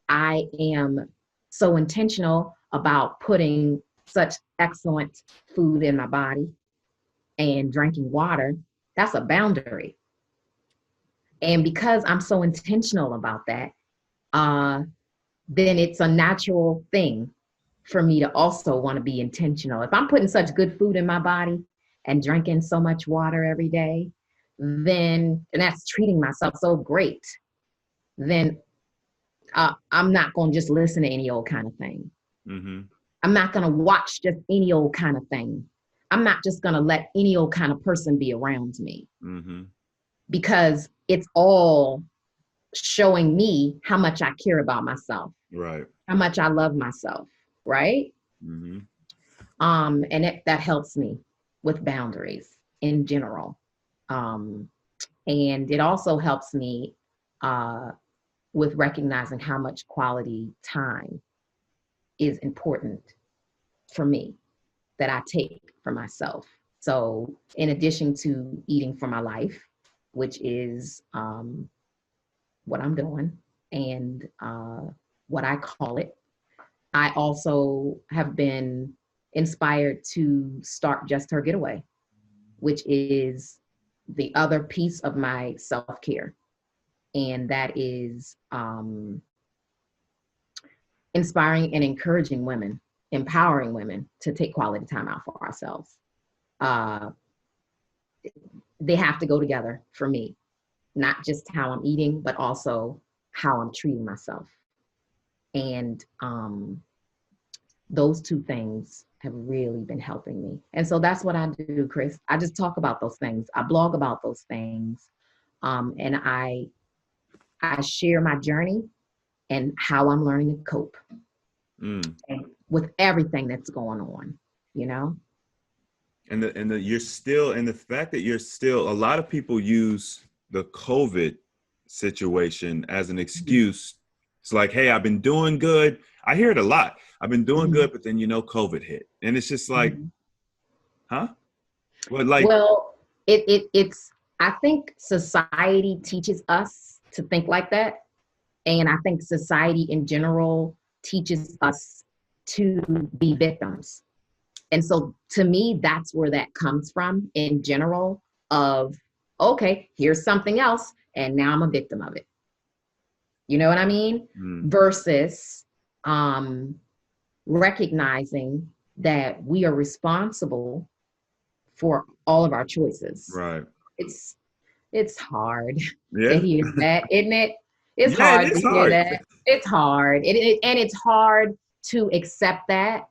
I am so intentional about putting such excellent food in my body and drinking water. That's a boundary. And because I'm so intentional about that, then it's a natural thing for me to also want to be intentional. If I'm putting such good food in my body and drinking so much water every day, then, and that's treating myself so great, then I'm not going to just listen to any old kind of thing. I'm not going to watch just any old kind of thing. I'm not just going to let any old kind of person be around me, because it's all showing me how much I care about myself, right? How much I love myself, right? And that helps me with boundaries in general. And it also helps me with recognizing how much quality time is important for me that I take for myself. So in addition to eating for my life, which is what I'm doing and what I call it, I also have been inspired to start Just Her Getaway, which is the other piece of my self-care. And that is inspiring and encouraging women, empowering women to take quality time out for ourselves. They have to go together for me, not just how I'm eating, but also how I'm treating myself. And those two things have really been helping me. And so that's what I do, Chris. I just talk about those things. I blog about those things. And I share my journey and how I'm learning to cope and with everything that's going on, And the fact that you're still, a lot of people use the COVID situation as an excuse. It's like, hey, I've been doing good. I hear it a lot. I've been doing good, but then, COVID hit. And it's just like, huh? Well, it's, I think society teaches us to think like that. And I think society in general teaches us to be victims. And so to me, that's where that comes from in general of, okay, here's something else, and now I'm a victim of it. You know what I mean? Versus recognizing that we are responsible for all of our choices. Right. It's hard to hear that, isn't it? It's hard to hear that. It's hard. And it's hard to accept that.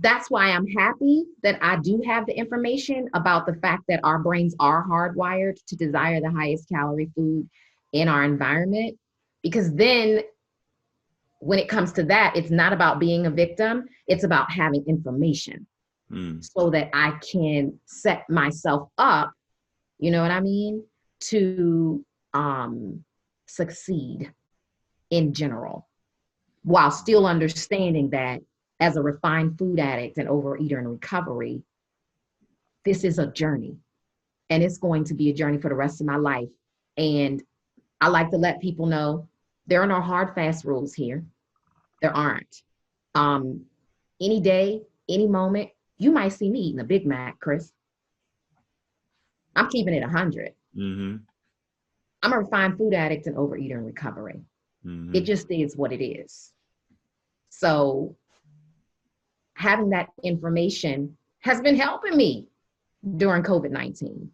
That's why I'm happy that I do have the information about the fact that our brains are hardwired to desire the highest calorie food in our environment. Because then when it comes to that, it's not about being a victim. It's about having information so that I can set myself up, you know what I mean, to succeed in general, while still understanding that as a refined food addict and overeater in recovery, this is a journey, and it's going to be a journey for the rest of my life. And I like to let people know there are no hard, fast rules here. There aren't. Any day, any moment, you might see me eating a Big Mac, Chris. I'm keeping it 100. Mm-hmm. I'm a refined food addict and overeater in recovery. Mm-hmm. It just is what it is. So having that information has been helping me during COVID-19.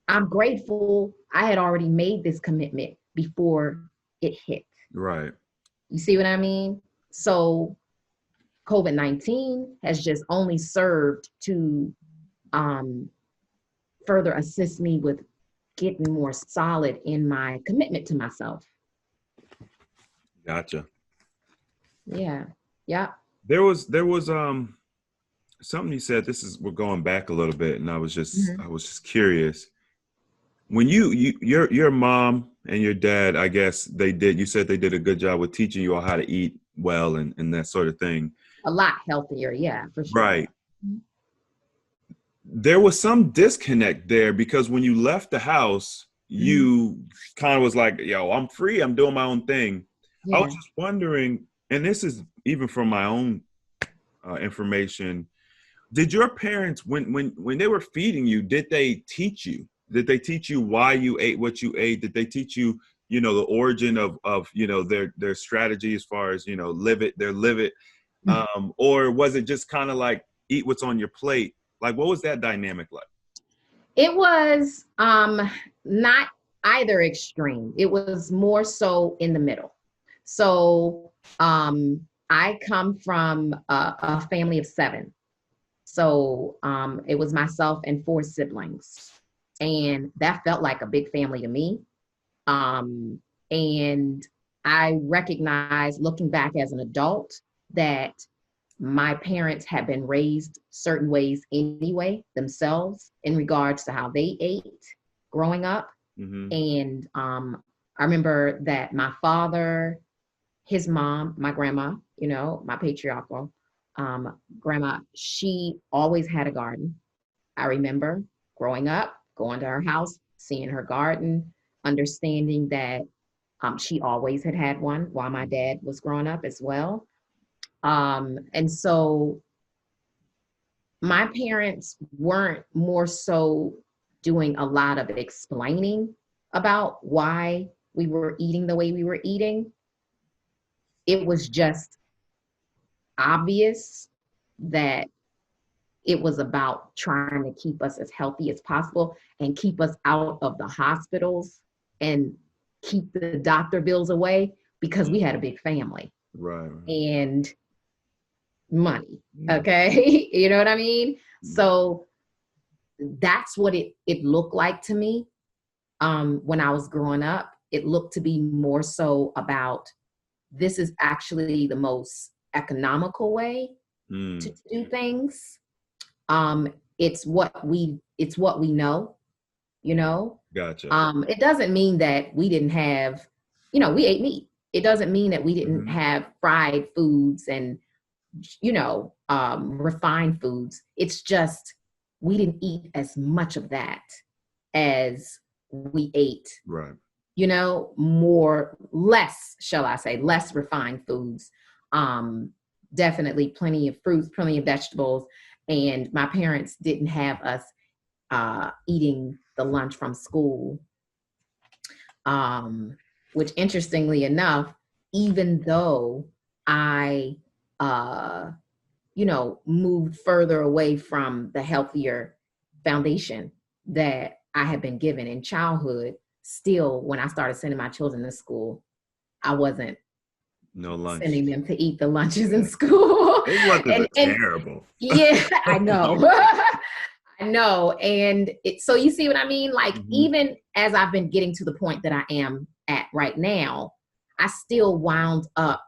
I'm grateful I had already made this commitment before it hit. Right. You see what I mean? So COVID-19 has just only served to further assist me with getting more solid in my commitment to myself. Gotcha. Yeah. Yeah. There was something you said. We're going back a little bit, and I was just curious. When your mom and your dad, I guess you said they did a good job with teaching you all how to eat well and that sort of thing. A lot healthier, yeah, for sure. Right. There was some disconnect there because when you left the house, you kind of was like, yo, I'm free. I'm doing my own thing. Yeah. I was just wondering, and this is even from my own information, did your parents, when they were feeding you, did they teach you? Did they teach you why you ate what you ate? Did they teach you, the origin of their strategy as far as, live it? Or was it just kind of like eat what's on your plate? Like, what was that dynamic like? It was not either extreme. It was more so in the middle. So I come from a family of 7. So it was myself and 4 siblings. And that felt like a big family to me. And I recognized, looking back as an adult, that my parents had been raised certain ways anyway themselves in regards to how they ate growing up. Mm-hmm. And I remember that my father, his mom, my grandma, my patriarchal grandma, she always had a garden. I remember growing up, going to her house, seeing her garden, understanding that she always had one while my dad was growing up as well. And so my parents weren't more so doing a lot of explaining about why we were eating the way we were eating. It was just obvious that it was about trying to keep us as healthy as possible and keep us out of the hospitals and keep the doctor bills away, because we had a big family. Right. And money. Okay. You know what I mean? So that's what it looked like to me. When I was growing up, it looked to be more so about, this is actually the most economical way to do things. It's what we know, Gotcha. It doesn't mean that we didn't have, we ate meat. It doesn't mean that we didn't have fried foods and, refined foods. It's just, we didn't eat as much of that as we ate, right. less refined foods. Definitely plenty of fruits, plenty of vegetables. And my parents didn't have us eating the lunch from school, which, interestingly enough, even though I, moved further away from the healthier foundation that I had been given in childhood, still, when I started sending my children to school, I wasn't sending them to eat the lunches in school. Those lunches are terrible. Yeah, I know. I know. And so you see what I mean? Like, even as I've been getting to the point that I am at right now, I still wound up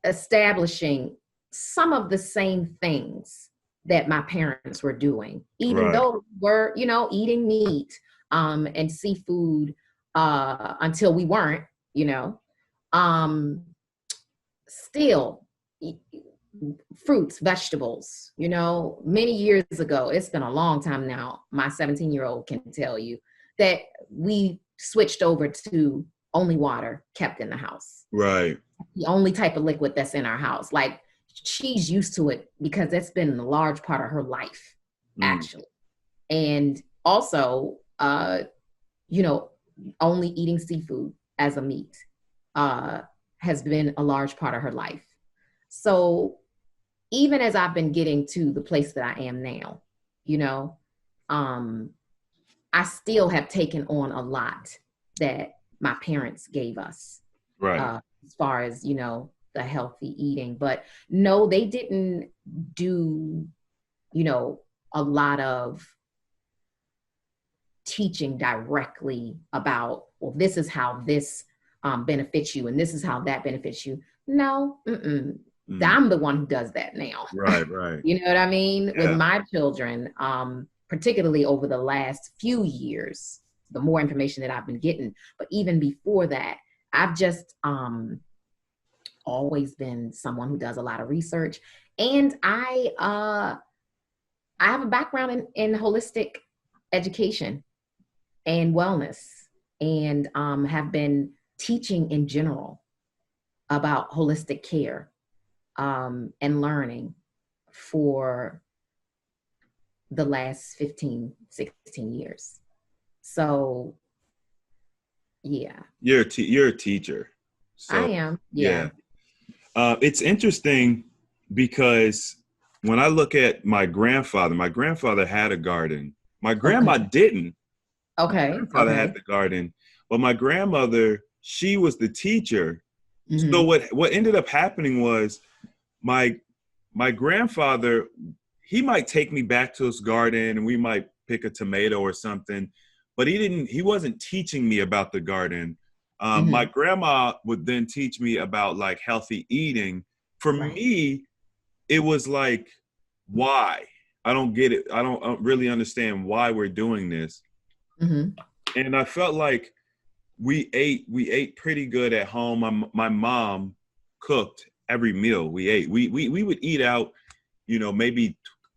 establishing some of the same things that my parents were doing, even though we're, eating meat and seafood until we weren't, still fruits, vegetables, many years ago, it's been a long time now, my 17-year-old can tell you that we switched over to only water kept in the house. Right. The only type of liquid that's in our house. Like, she's used to it because that's been a large part of her life, actually. And also, you know, only eating seafood as a meat has been a large part of her life. So even as I've been getting to the place that I am now, you know, I still have taken on a lot that my parents gave us, Right. as far as, you know, the healthy eating. But no, they didn't do, you know, a lot of teaching directly about, well, this is how this benefits you and this is how that benefits you. No, I'm the one who does that now. Right, right. You know what I mean? Yeah. With my children, particularly over the last few years, the more information that I've been getting. But even before that, I've just always been someone who does a lot of research. And I have a background in holistic education and wellness, and have been teaching in general about holistic care and learning for the last 15, 16 years. So, yeah. You're a teacher. So, I am. Yeah. It's interesting because when I look at my grandfather had a garden. My grandma didn't. Okay. My grandfather had the garden, but my grandmother, she was the teacher. So what ended up happening was my grandfather, he might take me back to his garden and we might pick a tomato or something, but he wasn't teaching me about the garden. My grandma would then teach me about like healthy eating. For me, it was like, why? I don't get it. I don't really understand why we're doing this. And I felt like we ate pretty good at home. My mom cooked every meal we ate. We would eat out, you know, maybe a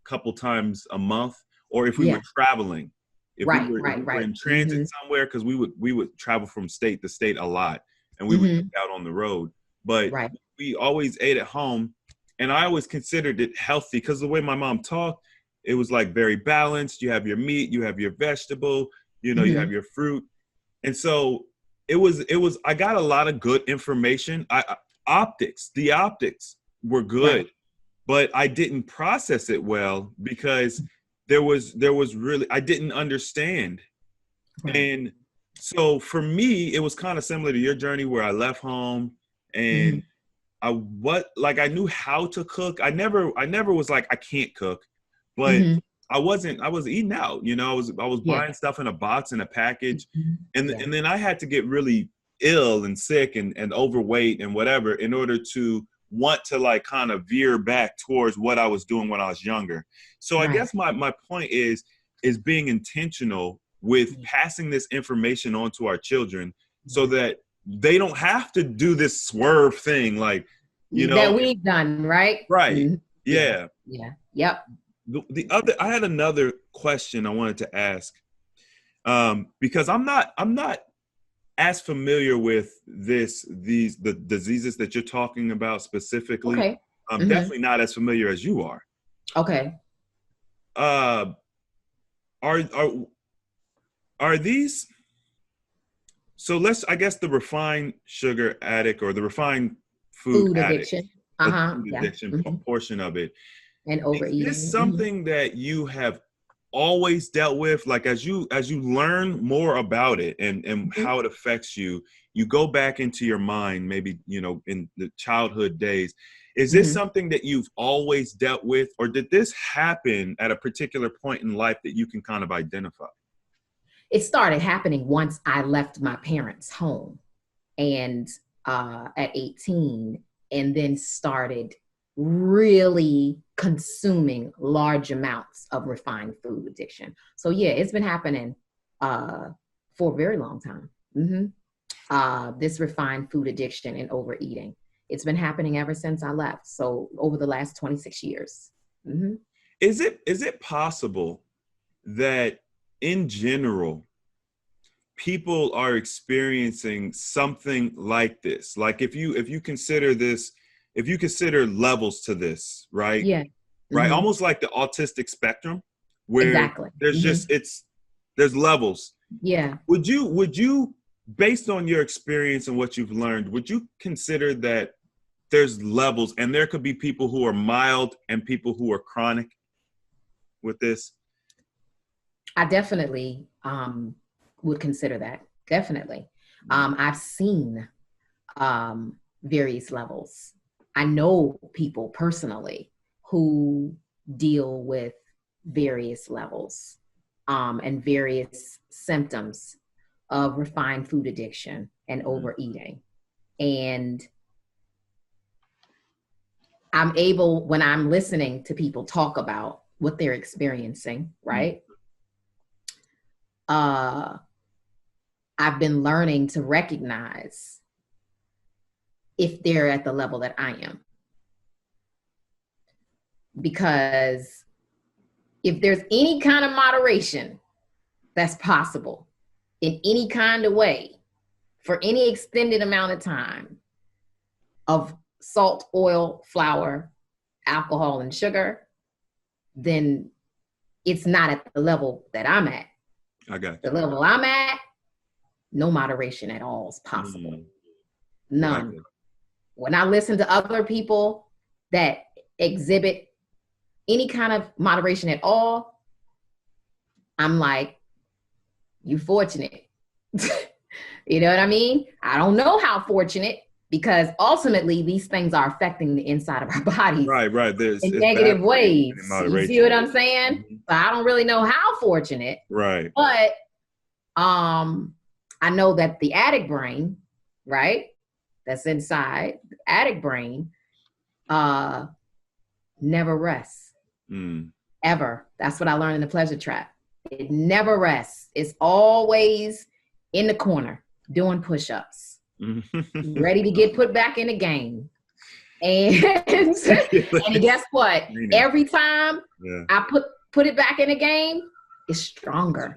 couple times a month, or if we were traveling, if we were in transit somewhere, because we would travel from state to state a lot, and we would eat out on the road. But we always ate at home, and I always considered it healthy because the way my mom talked, it was like very balanced. You have your meat, you have your vegetable, you know, you have your fruit. And so it was, I got a lot of good information. The optics were good, but I didn't process it well because there was really, I didn't understand. And so for me, it was kind of similar to your journey where I left home and I knew how to cook. I never was like, I can't cook, but I was eating out, you know, I was buying stuff in a box in a package. And then I had to get really ill and sick and overweight and whatever in order to want to like kind of veer back towards what I was doing when I was younger. So I guess my point is being intentional with passing this information on to our children so that they don't have to do this swerve thing, like, you know, that we've done, right? Yeah. Yep. I had another question I wanted to ask, because I'm not as familiar with the diseases that you're talking about specifically. I'm definitely not as familiar as you are. Okay. Are these, so I guess the refined sugar addict or the refined food addict, addiction, food addiction portion of it, and overeating. Is this something that you have always dealt with? Like as you learn more about it and how it affects you, you go back into your mind, maybe, you know, in the childhood days. Is this something that you've always dealt with, or did this happen at a particular point in life that you can kind of identify? It started happening once I left my parents' home and at 18, and then started really consuming large amounts of refined food addiction. So yeah, it's been happening for a very long time. This refined food addiction and overeating. It's been happening ever since I left. So over the last 26 years. Is it possible that in general, people are experiencing something like this, like if you consider this, if you consider levels to this, right? Yeah. Right. Almost like the autistic spectrum, where Exactly. there's just, there's levels. Yeah. Would you, based on your experience and what you've learned, would you consider that there's levels and there could be people who are mild and people who are chronic with this? I definitely would consider that. Definitely. I've seen various levels. I know people personally who deal with various levels and various symptoms of refined food addiction and overeating. And I'm able, when I'm listening to people talk about what they're experiencing, right? I've been learning to recognize if they're at the level that I am. Because if there's any kind of moderation that's possible in any kind of way for any extended amount of time of salt, oil, flour, alcohol, and sugar, then it's not at the level that I'm at. I got you. The level I'm at, no moderation at all is possible. None. When I listen to other people that exhibit any kind of moderation at all, I'm like, you fortunate. You know what I mean? I don't know how fortunate, because ultimately these things are affecting the inside of our bodies. Right. There's in negative ways. You see what I'm saying? Mm-hmm. So I don't really know how fortunate. Right. But I know that the addict brain, right? That's inside, the addict brain, never rests. Ever. That's what I learned in the pleasure trap. It never rests. It's always in the corner doing push-ups, ready to get put back in the game. And and guess what? Every time I put it back in the game, it's stronger.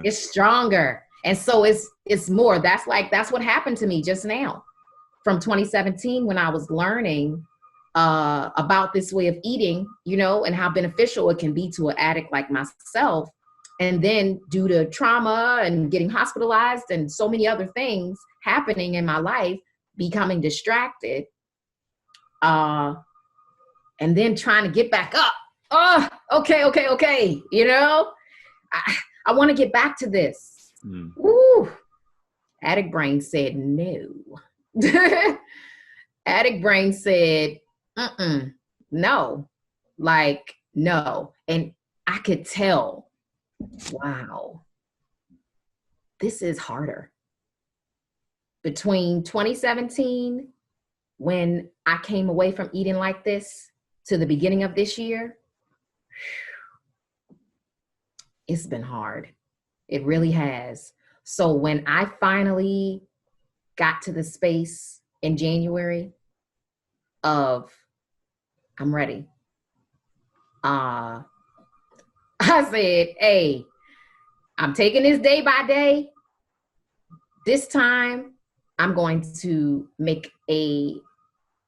It's stronger. And so it's more. That's what happened to me just now from 2017 when I was learning about this way of eating, you know, and how beneficial it can be to an addict like myself. And then due to trauma and getting hospitalized and so many other things happening in my life, becoming distracted, and then trying to get back up. Oh, okay. You know, I want to get back to this. Woo. Addict brain said no. Addict brain said, no, like, no. And I could tell, wow, this is harder. Between 2017, when I came away from eating like this, to the beginning of this year, it's been hard. It really has. So when I finally got to the space in January of, I'm ready. I said, hey, I'm taking this day by day. This time I'm going to make a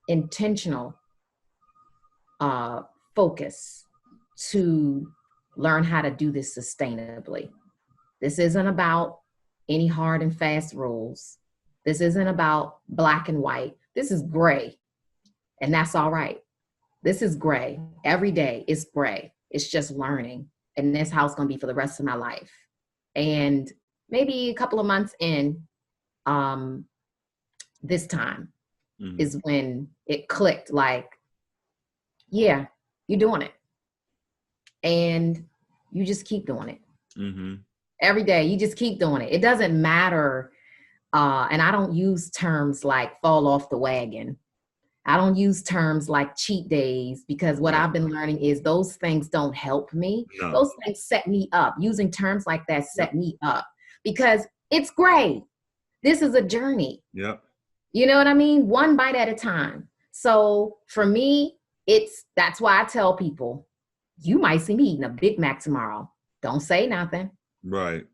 intentional focus to learn how to do this sustainably. This isn't about any hard and fast rules. This isn't about black and white. This is gray, and that's all right. This is gray. Every day is gray. It's just learning, and that's how it's going to be for the rest of my life. And maybe a couple of months in, this time is when it clicked, like, yeah, you're doing it. And you just keep doing it. Every day, you just keep doing it. It doesn't matter. And I don't use terms like fall off the wagon. I don't use terms like cheat days, because what I've been learning is those things don't help me. No. Those things set me up. Using terms like that set me up, because it's gray. This is a journey. Yep. You know what I mean? One bite at a time. So for me, that's why I tell people, you might see me eating a Big Mac tomorrow. Don't say nothing. Right.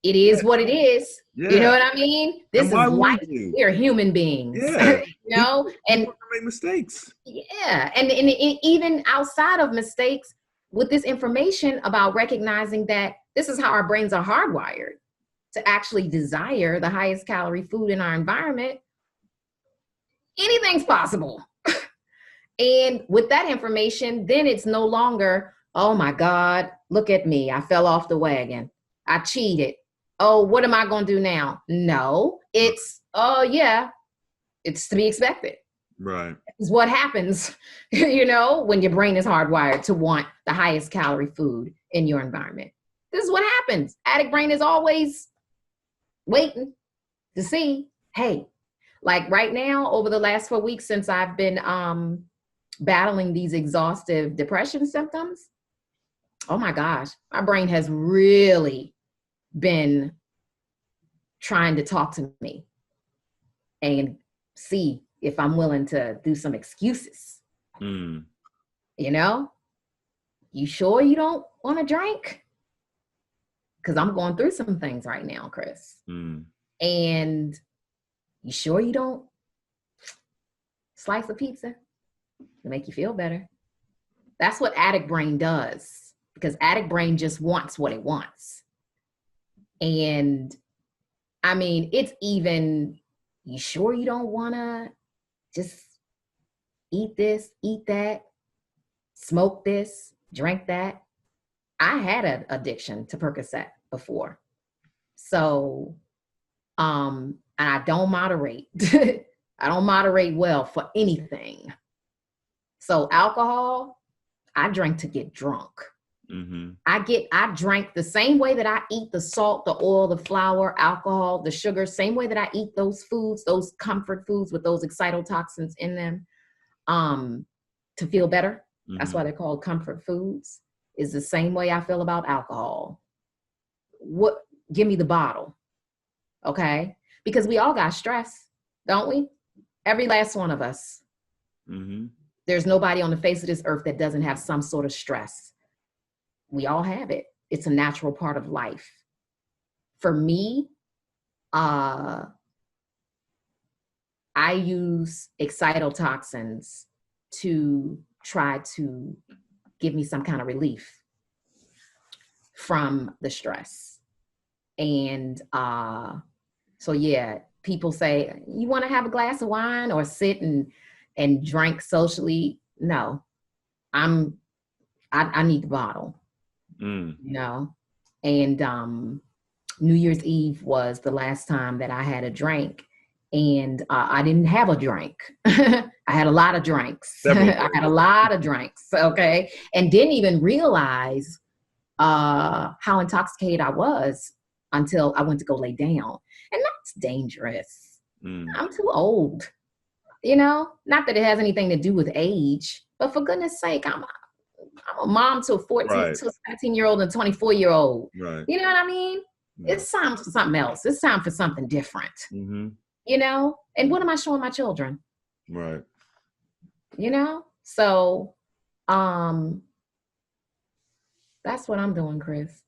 it is what it is. Yeah. You know what I mean? This And why is life. would you? We're human beings. Yeah. You know, People make mistakes. yeah, and even outside of mistakes, with this information about recognizing that this is how our brains are hardwired to actually desire the highest calorie food in our environment, anything's possible. And with that information, then it's no longer, oh my God, look at me. I fell off the wagon. I cheated. Oh, what am I going to do now? No, it's, oh yeah, it's to be expected. Right. It's what happens, you know, when your brain is hardwired to want the highest calorie food in your environment. This is what happens. Addict brain is always waiting to see, hey, like right now, over the last 4 weeks since I've been battling these exhaustive depression symptoms, oh my gosh, my brain has really been trying to talk to me and see if I'm willing to do some excuses. You know, you sure you don't want to drink? Because I'm going through some things right now, Chris. And you sure you don't slice a pizza to make you feel better? That's what addict brain does, because addict brain just wants what it wants. And I mean, it's even, you sure you don't want to just eat this, eat that, smoke this, drink that? I had an addiction to Percocet before. So, and I don't moderate. I don't moderate well for anything. So alcohol, I drink to get drunk. I drank the same way that I eat the salt, the oil, the flour, alcohol, the sugar, same way that I eat those foods, those comfort foods with those excitotoxins in them, to feel better. That's why they're called comfort foods, is the same way I feel about alcohol. Give me the bottle. Okay. Because we all got stress, don't we? Every last one of us. There's nobody on the face of this earth that doesn't have some sort of stress. We all have it. It's a natural part of life. For me, I use excitotoxins to try to give me some kind of relief from the stress. And so yeah, people say, you want to have a glass of wine or sit and drink socially? No, I need the bottle. You know, and New Year's Eve was the last time that I had a drink, and I didn't have a drink. I had a lot of drinks. I had a lot of drinks. Okay, and didn't even realize how intoxicated I was until I went to go lay down, and that's dangerous. I'm too old. You know, not that it has anything to do with age, but for goodness sake, I'm a mom to a 14, right, to a 17-year-old and a 24-year-old. Right. You know what I mean? Yeah. It's time for something else. It's time for something different. You know? And what am I showing my children? Right. You know? So, that's what I'm doing, Chris.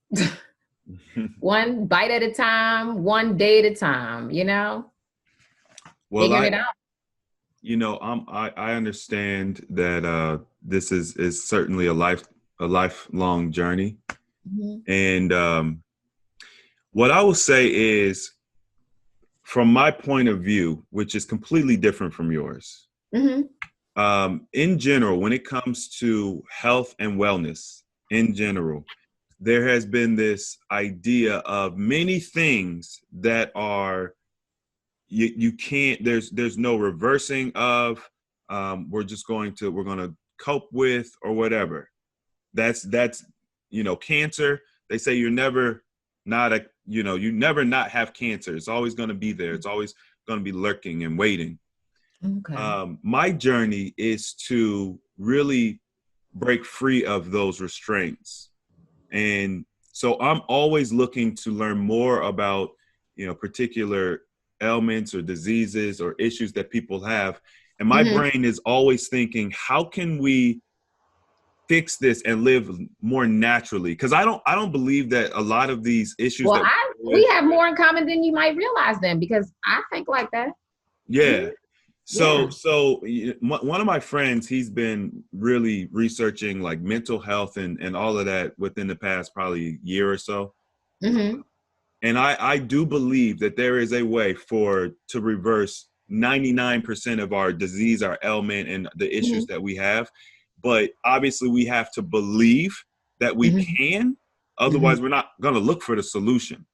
One bite at a time, one day at a time, you know? Well, figuring it out. You know, I understand that this is certainly a lifelong journey. And what I will say is, from my point of view, which is completely different from yours, in general, when it comes to health and wellness in general, there has been this idea of many things that are, you can't, there's no reversing of, we're going to cope with or whatever. That's, you know, cancer. They say you never not have cancer. It's always going to be there. It's always going to be lurking and waiting. Okay. My journey is to really break free of those restraints. And so I'm always looking to learn more about, you know, particular ailments or diseases or issues that people have. And my brain is always thinking, how can we fix this and live more naturally? Because I don't believe that a lot of these issues Well, that we have more in common than you might realize then, because I think like that. yeah. Yeah. One of my friends, he's been really researching like mental health and all of that within the past probably year or so. Mm-hmm. And I do believe that there is a way to reverse 99% of our disease, our ailment, and the issues that we have. But obviously we have to believe that we can, otherwise we're not going to look for the solution.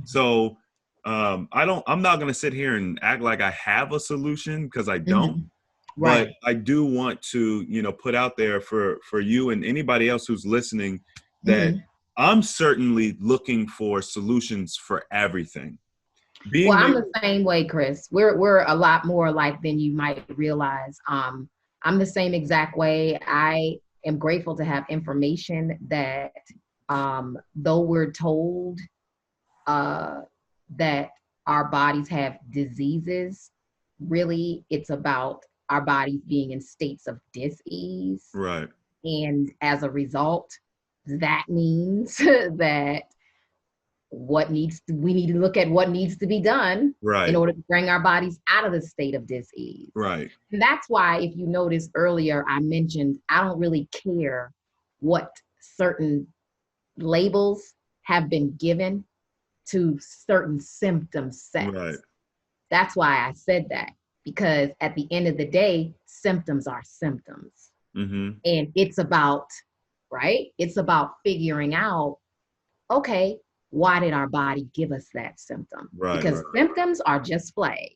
So I'm not going to sit here and act like I have a solution, because I don't. Right. But I do want to, put out there for you and anybody else who's listening that I'm certainly looking for solutions for everything. Well, I'm the same way, Chris. We're a lot more alike than you might realize. I'm the same exact way. I am grateful to have information that, though we're told that our bodies have diseases, really it's about our bodies being in states of dis-ease. Right. And as a result, that means that we need to look at what needs to be done in order to bring our bodies out of the state of dis-ease. Right. And that's why, if you noticed earlier, I mentioned I don't really care what certain labels have been given to certain symptom sets. Right. That's why I said that, because at the end of the day, symptoms are symptoms. And it's about, it's about figuring out, okay, why did our body give us that symptom? Because symptoms are just flags.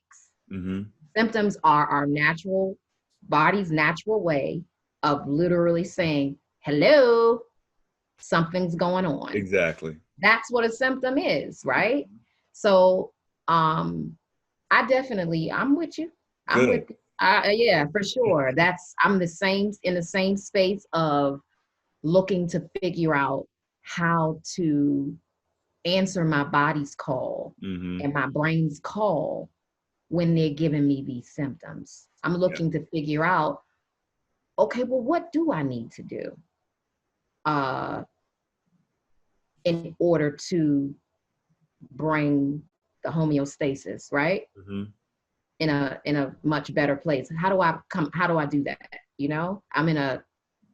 Symptoms are our body's natural way of literally saying, hello, something's going on. Exactly. That's what a symptom is, right? So I'm with you. I'm with you. Yeah, for sure. I'm in the same space of looking to figure out how to answer my body's call and my brain's call when they're giving me these symptoms. I'm looking to figure out, okay, well, what do I need to do in order to bring the homeostasis, right? In a much better place. How do I do that? I'm in a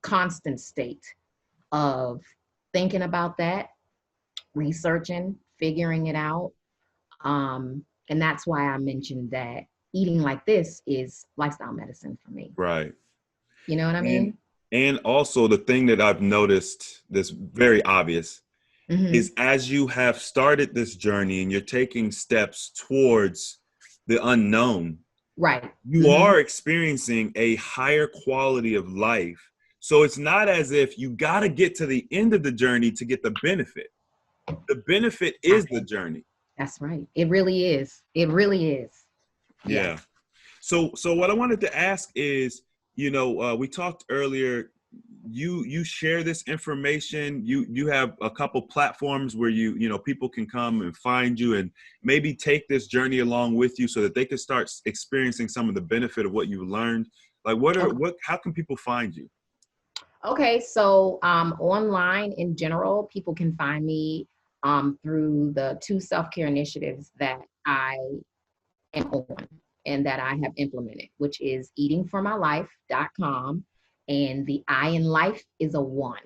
constant state of thinking about that, researching, figuring it out. And that's why I mentioned that eating like this is lifestyle medicine for me. Right. You know what I mean? And also the thing that I've noticed that's very obvious is, as you have started this journey and you're taking steps towards the unknown, you are experiencing a higher quality of life. So it's not as if you got to get to the end of the journey to get the benefit. The benefit is the journey. That's right. It really is. It really is. Yeah. So what I wanted to ask is, we talked earlier, you share this information, you have a couple platforms where people can come and find you and maybe take this journey along with you so that they can start experiencing some of the benefit of what you learned. Like how can people find you? Okay, so online in general, people can find me through the 2 self-care initiatives that I am on and that I have implemented, which is eatingformylife.com, and the I in life is a 1.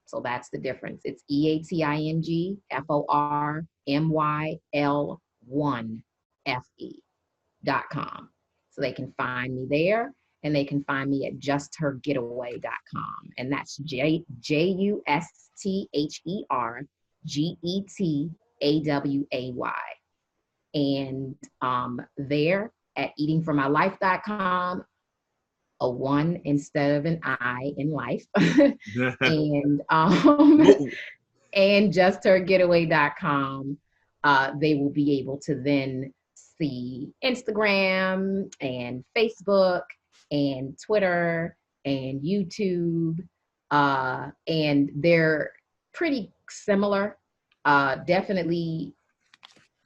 So that's the difference. It's EATINGFORMYL1FE.com. So they can find me there, and they can find me at justhergetaway.com. And that's JUSTHERGETAWAY. And there at eatingformylife.com, a 1 instead of an I in life. and justhergetaway.com, they will be able to then see Instagram and Facebook and Twitter and YouTube, and they're pretty similar. Definitely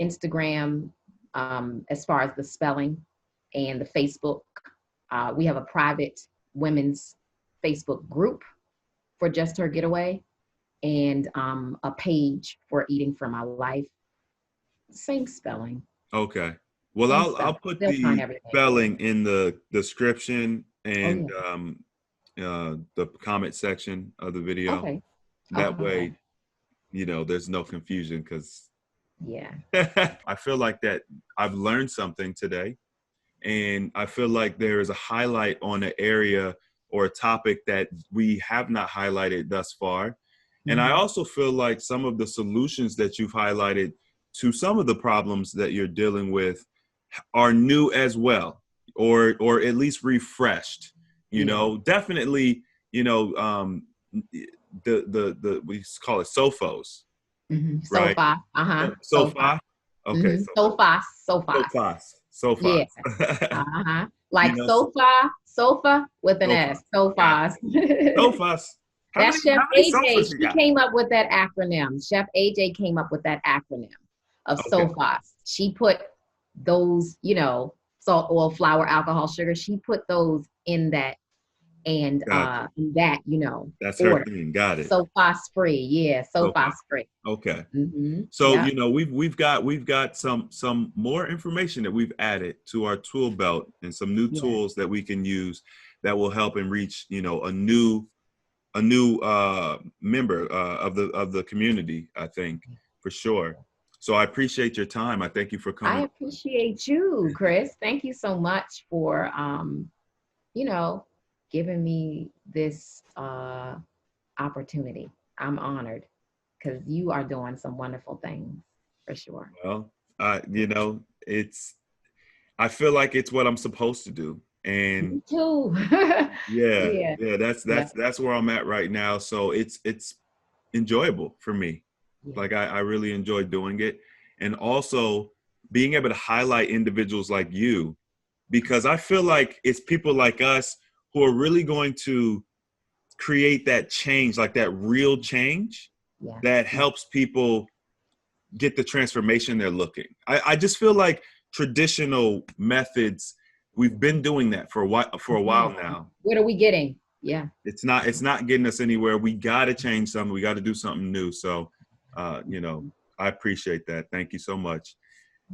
Instagram, as far as the spelling, and the Facebook. We have a private women's Facebook group for Just Her Getaway and a page for Eating for My Life. Same spelling. Okay. Well, Same I'll put They'll find the everything. spelling in the description and yeah. the comment section of the video. Okay. That Okay. way, you know, there's no confusion, because Yeah. I feel like that I've learned something today, and I feel like there is a highlight on an area or a topic that we have not highlighted thus far. And I also feel like some of the solutions that you've highlighted to some of the problems that you're dealing with are new as well, or at least refreshed. You know, definitely, you know, the we call it SOFOs, right? Sofa. Sofa. Okay. Sofa. Yeah. Like You know, sofa with an sofa. S. Sofas. Sofas. That's Chef how many AJ. sofas you She got? came up with that acronym. Chef AJ came up with that acronym of SOFAs. She put those, you know, salt, oil, flour, alcohol, sugar. She put those in that, and in that, you know, that's order. her thing. Got it. SOFAs free. Yeah, SOFAs free. Okay. So you know, we've got some more information that we've added to our tool belt, and some new tools that we can use that will help and reach, you know, a new member of the community, I think, for sure. So I appreciate your time. I thank you for coming. I appreciate you, Chris. Thank you so much for you know, giving me this opportunity. I'm honored, because you are doing some wonderful things, for sure. Well, you know, I feel like it's what I'm supposed to do. And me too. yeah, that's where I'm at right now. So it's enjoyable for me. Like I really enjoy doing it, and also being able to highlight individuals like you, because I feel like it's people like us who are really going to create that change, like that real change that helps people get the transformation they're looking. I just feel like traditional methods, we've been doing that for a while now. What are we getting? Yeah. It's not getting us anywhere. We got to change something. We got to do something new. So, you know, I appreciate that. Thank you so much.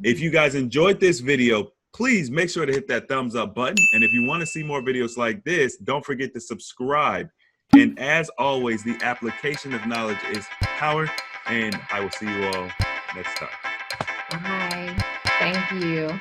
If you guys enjoyed this video, please make sure to hit that thumbs up button. And if you want to see more videos like this, don't forget to subscribe. And as always, the application of knowledge is power. And I will see you all next time. Bye. Thank you.